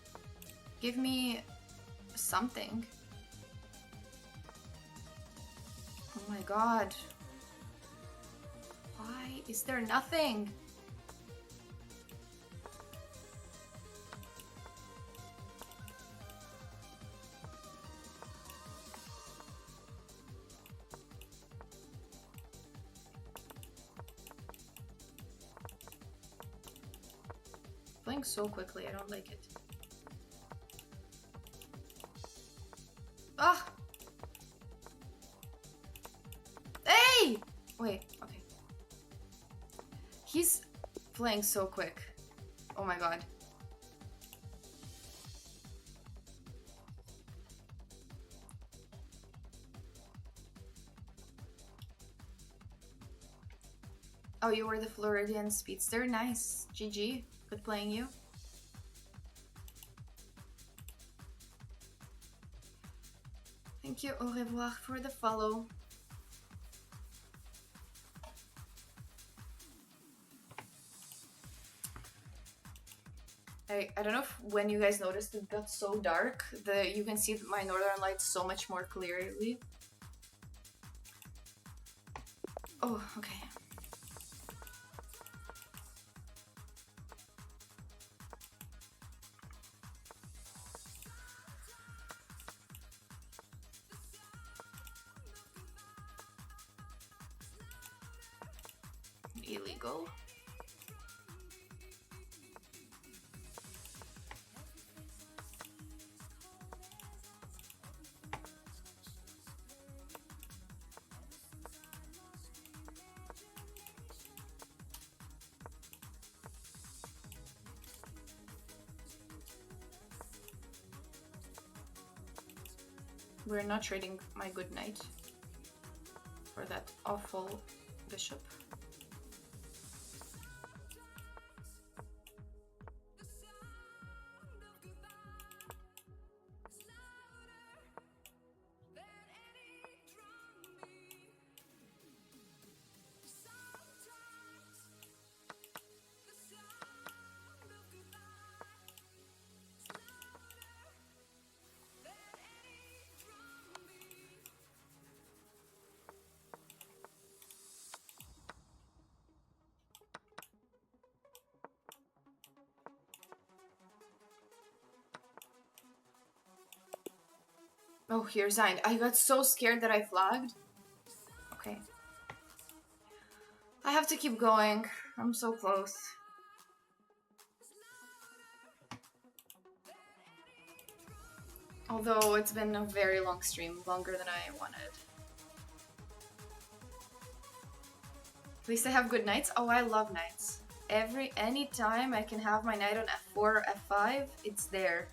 Give me something. Oh my god. Why is there nothing? Playing so quickly, I don't like it. Ah! Hey! Wait, okay. He's playing so quick. Oh my god. Oh, you were the Floridian Speedster? Nice. GG. Good playing you. Thank you, au revoir, for the follow. I don't know if when you guys noticed it got so dark, you can see my northern lights so much more clearly. Oh, okay. Illegal. We're not trading my good knight for that awful bishop. Oh, he resigned. I got so scared that I flagged. Okay. I have to keep going. I'm so close. Although it's been a very long stream, longer than I wanted. At least I have good knights. Oh, I love knights. Any time I can have my knight on f4 or f5, it's there.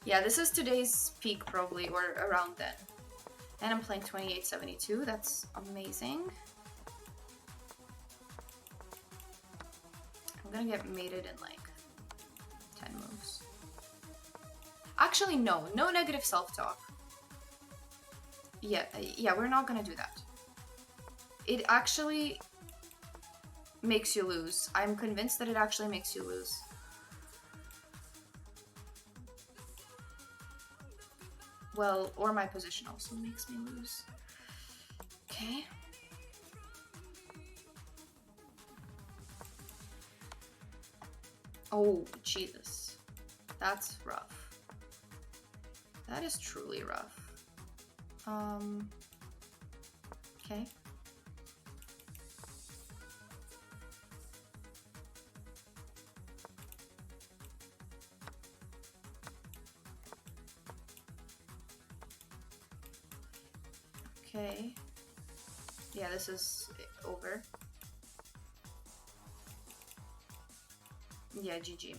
Yeah, this is today's peak probably, or around then. And I'm playing 2872, that's amazing. I'm gonna get mated in like 10 moves. Actually, no negative self-talk. Yeah, we're not gonna do that. It actually makes you lose. I'm convinced that it actually makes you lose. Well, or my position also makes me lose. Okay. Oh, Jesus. That's rough. That is truly rough. Okay. Okay. Yeah, this is over. Yeah, GG.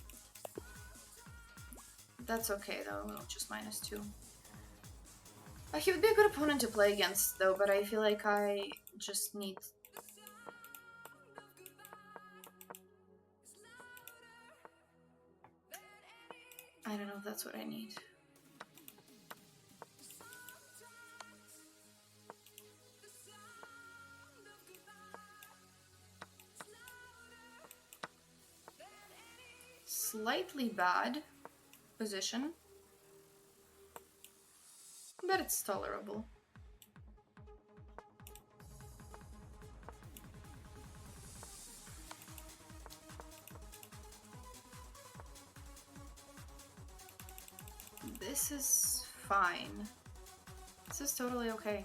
That's okay though, just -2. He would be a good opponent to play against though, but I feel like I just need... I don't know if that's what I need. slightly bad position, but it's tolerable. This is fine. This is totally okay.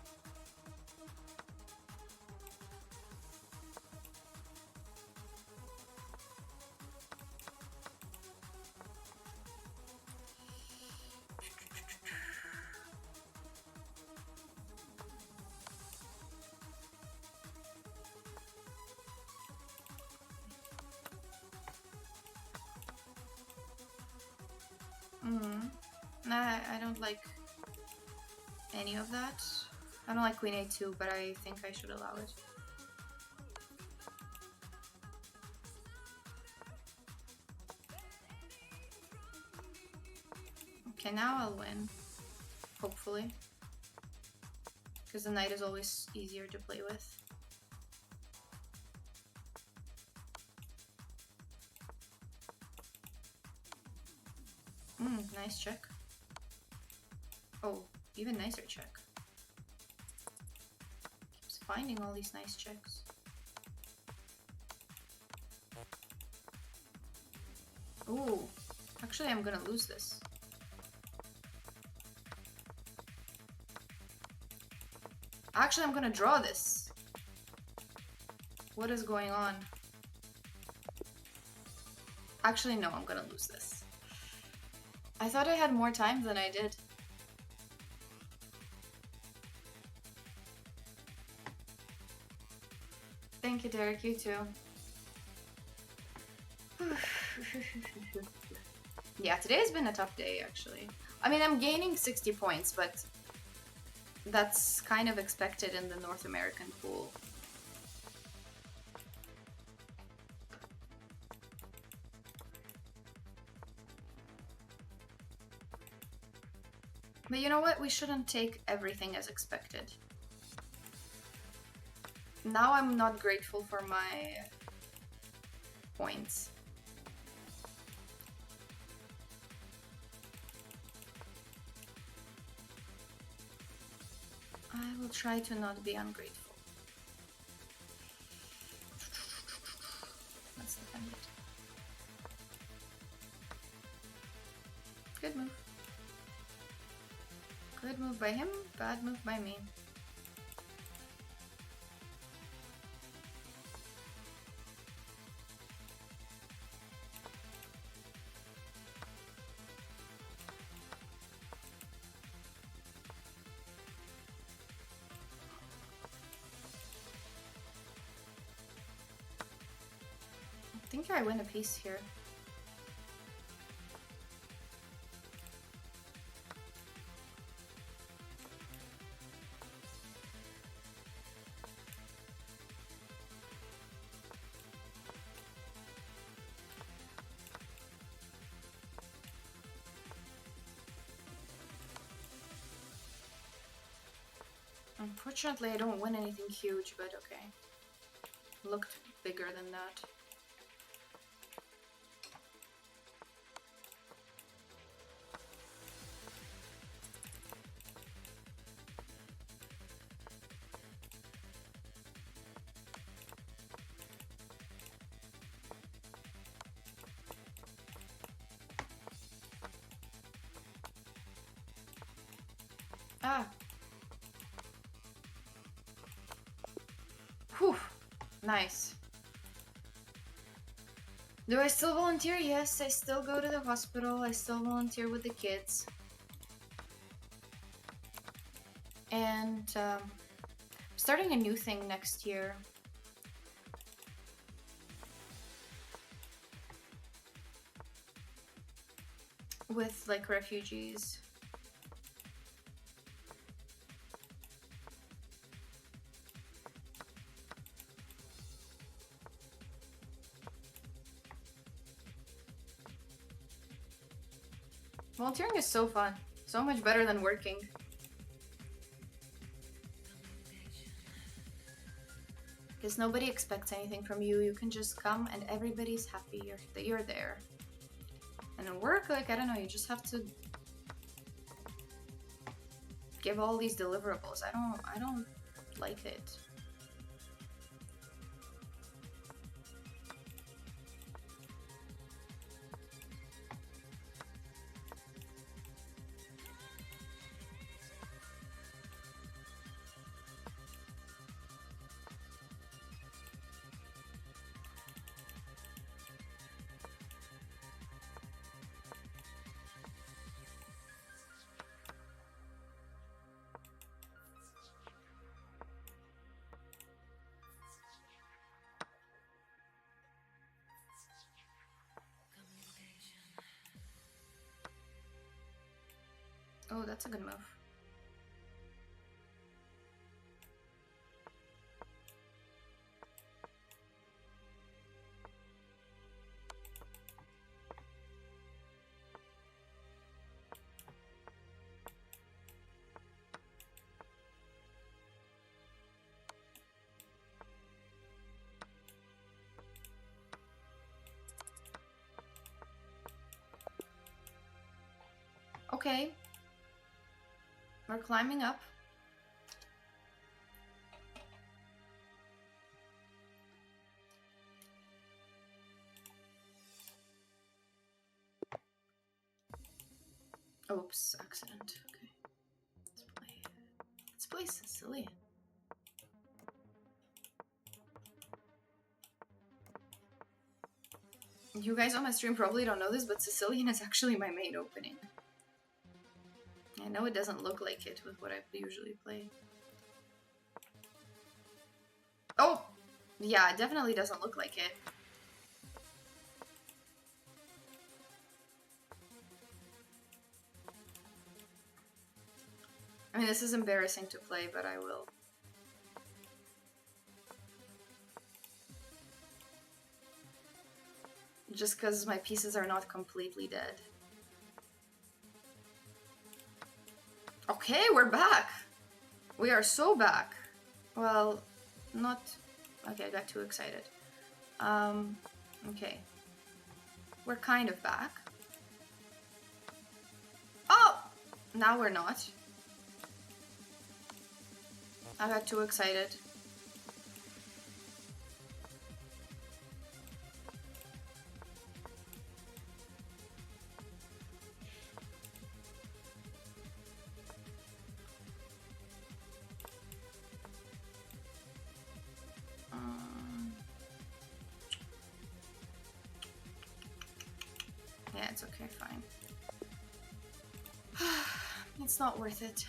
Nah, I don't like any of that. I don't like Queen A2, but I think I should allow it. Okay, now I'll win. Hopefully. Because the knight is always easier to play with. Nice check. Oh, even nicer check. Keeps finding all these nice checks. Ooh, actually I'm gonna lose this. Actually, I'm gonna draw this. What is going on? Actually, no, I'm gonna lose this. I thought I had more time than I did. Thank you, Derek. You too. Yeah, today has been a tough day, actually. I mean, I'm gaining 60 points, but that's kind of expected in the North American pool. But you know what? We shouldn't take everything as expected. Now I'm not grateful for my points. I will try to not be ungrateful. Let's defend it. Good move. Good move by him, bad move by me. I think I win a piece here. Unfortunately, I don't win anything huge, but okay. Looked bigger than that. Ah! Whew! Nice. Do I still volunteer? Yes, I still go to the hospital. I still volunteer with the kids. And starting a new thing next year. With like refugees. Volunteering is so fun. So much better than working. Because nobody expects anything from you. You can just come and everybody's happy that you're there. And at work, like, I don't know, you just have to give all these deliverables. I don't like it. Oh, that's a good move. Okay. We're climbing up. Oops, accident. Okay. Let's play Sicilian. You guys on my stream probably don't know this, but Sicilian is actually my main opening. I know it doesn't look like it with what I usually play. Oh! Yeah, it definitely doesn't look like it. I mean, this is embarrassing to play, but I will. Just because my pieces are not completely dead. Okay, we're back! We are so back. Well, not... Okay, I got too excited. Okay. We're kind of back. Oh! Now we're not. I got too excited. Yeah, it's okay, fine. It's not worth it.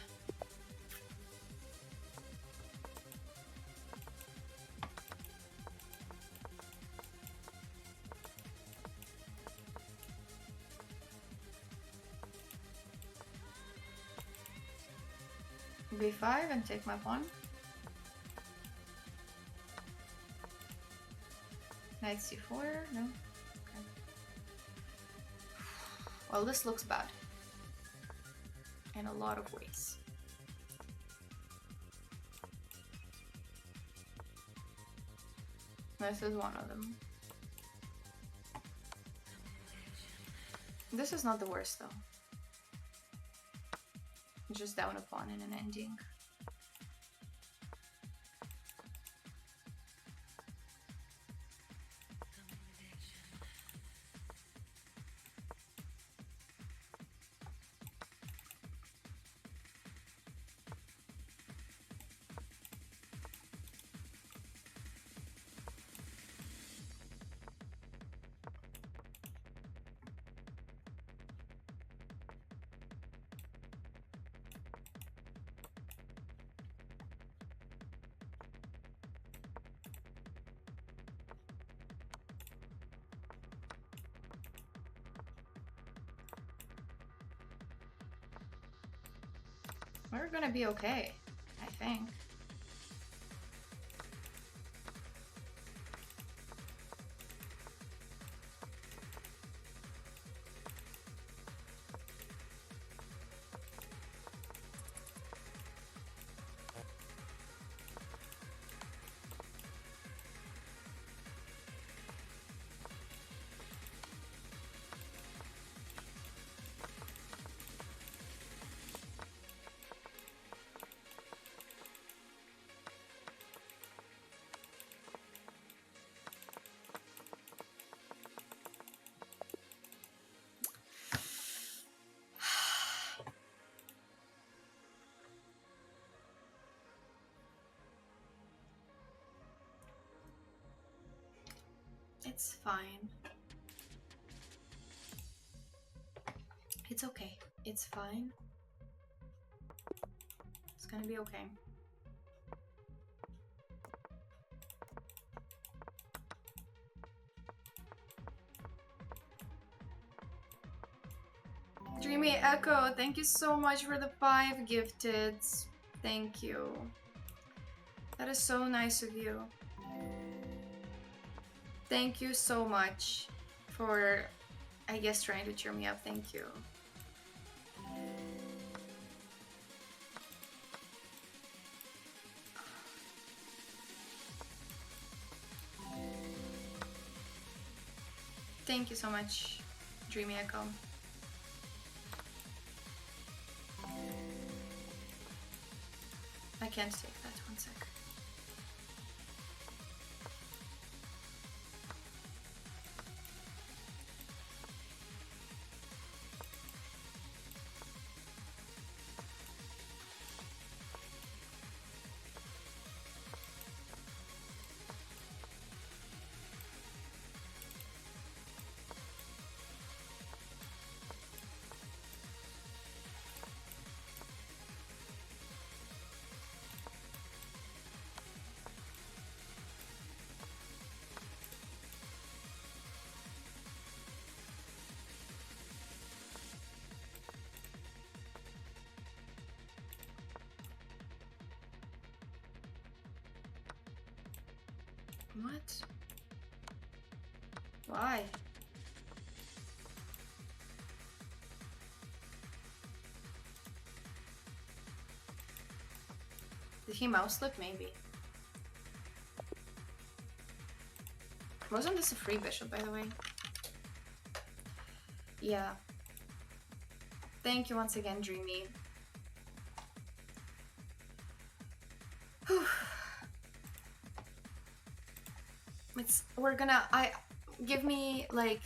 B5 and take my pawn. Knight C4, no? Okay. Well, this looks bad. In a lot of ways. This is one of them. This is not the worst though. Just down a pawn in an ending. We're gonna be okay, I think. It's fine. It's okay. It's fine. It's gonna be okay. Dreamy Echo, thank you so much for the 5 gifted. Thank you. That is so nice of you. Thank you so much for, I guess, trying to cheer me up. Thank you. Thank you so much, Dreamy Echo. I can't take that, 1 sec. What? Why? Did he mouse slip? Maybe. Wasn't this a free bishop, by the way? Yeah. Thank you once again, Dreamy. Give me like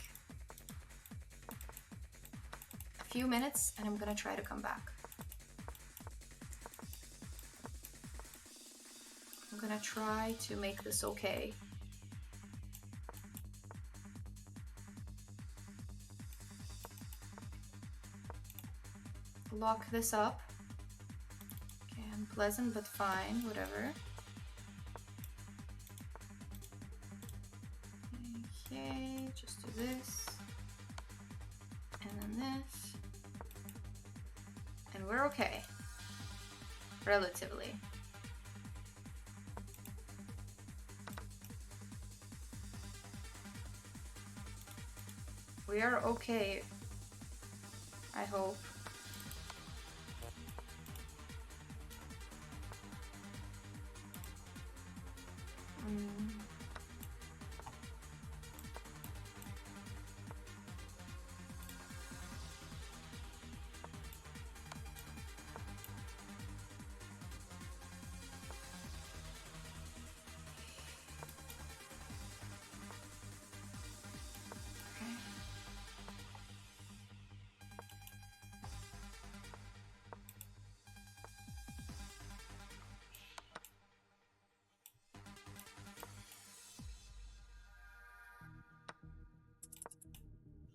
a few minutes and I'm gonna try to come back. I'm gonna try to make this okay. Lock this up. Okay, unpleasant but fine, whatever. Okay, just do this. And then this. And we're okay. Relatively. We are okay. I hope.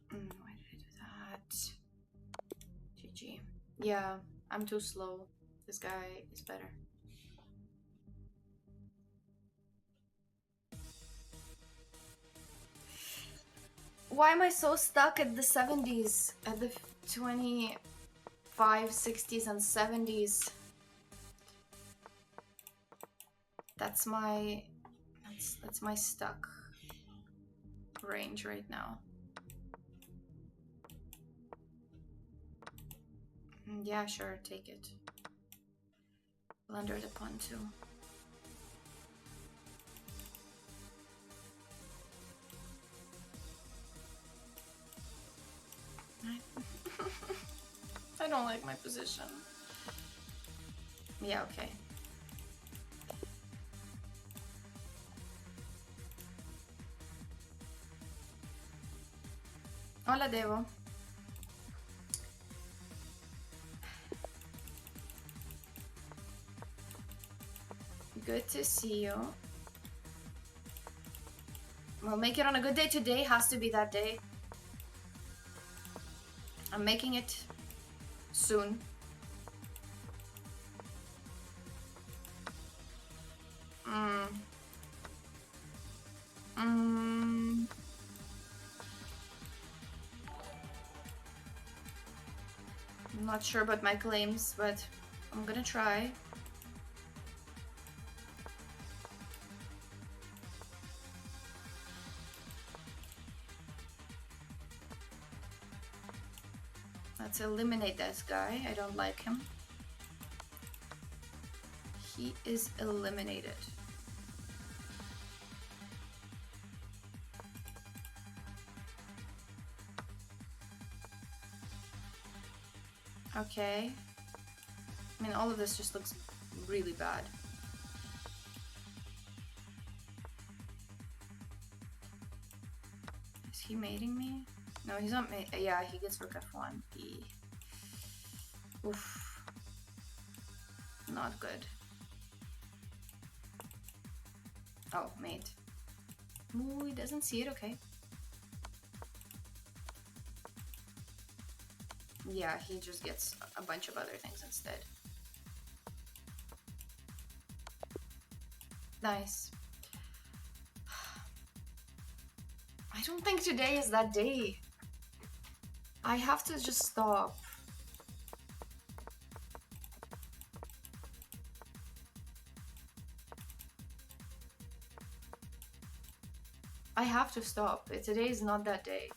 Why did I do that? GG. Yeah, I'm too slow. This guy is better. Why am I so stuck at the 70s? At the 25, 60s, and 70s? That's my stuck range right now. Yeah, sure, take it. Blunder the pawn too. I don't like my position. Yeah, okay. Hola, Devo. Good to see you. We'll make it on a good day. Today has to be that day. I'm making it soon. I'm not sure about my claims, but I'm gonna try. Let's eliminate this guy. I don't like him. He is eliminated. Okay. I mean, all of this just looks really bad. Is he mating me? No, he's not mating. Yeah, he gets rook f1. Oof. Not good. Oh, mate. Ooh, he doesn't see it, okay. Yeah, he just gets a bunch of other things instead. Nice. I don't think today is that day. I have to just stop. I have to stop. Today is not that day.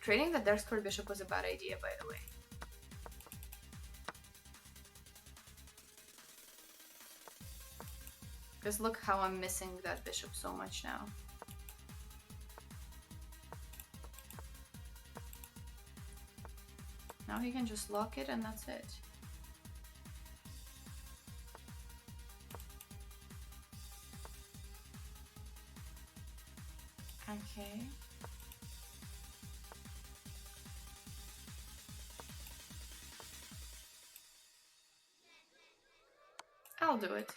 Trading the dark square bishop was a bad idea, by the way. Because look how I'm missing that bishop so much now. Now he can just lock it and that's it. Okay. I'll do it.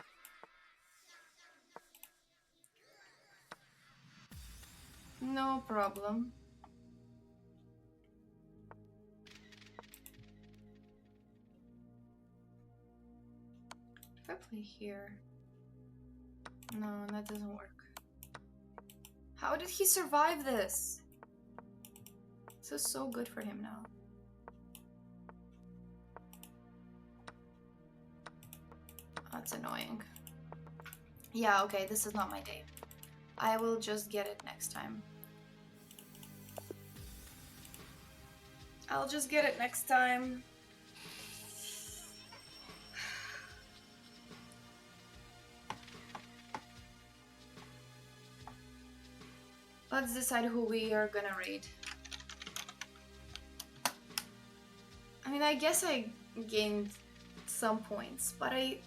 No problem. If I play here... No, that doesn't work. How did he survive this? This is so good for him now. That's annoying. Yeah, okay, this is not my day. I will just get it next time. I'll just get it next time. Let's decide who we are gonna raid. I mean, I guess I gained some points, but I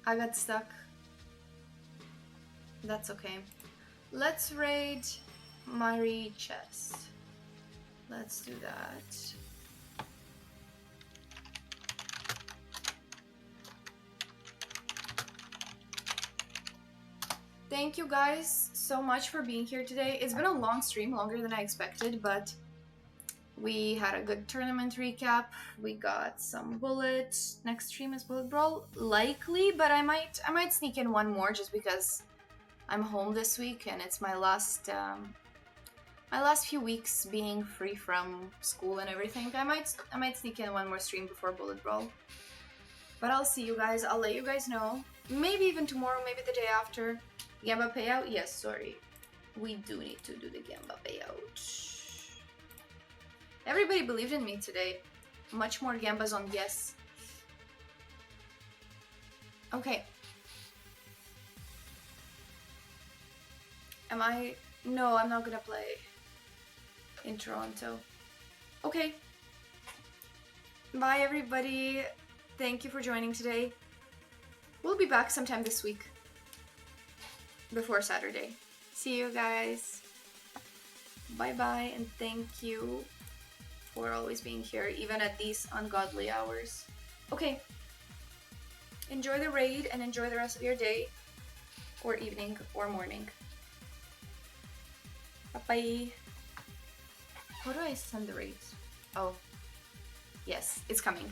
got stuck. That's okay. Let's raid Marie chest. Let's do that. Thank you guys so much for being here today. It's been a long stream, longer than I expected, but we had a good tournament recap. We got some bullet. Next stream is bullet brawl, likely, but I might sneak in one more just because I'm home this week and it's my last few weeks being free from school and everything. I might sneak in one more stream before bullet brawl. But I'll see you guys. I'll let you guys know. Maybe even tomorrow, maybe the day after. Gamba payout? Yes, sorry. We do need to do the Gamba payout. Everybody believed in me today. Much more Gambas on yes. Okay. No, I'm not gonna play in Toronto. Okay. Bye, everybody. Thank you for joining today. We'll be back sometime this week. Before Saturday. See you guys. Bye bye, and thank you for always being here, even at these ungodly hours. Okay. Enjoy the raid and enjoy the rest of your day, or evening, or morning. Bye-bye. How do I send the raids? Oh. Yes, it's coming.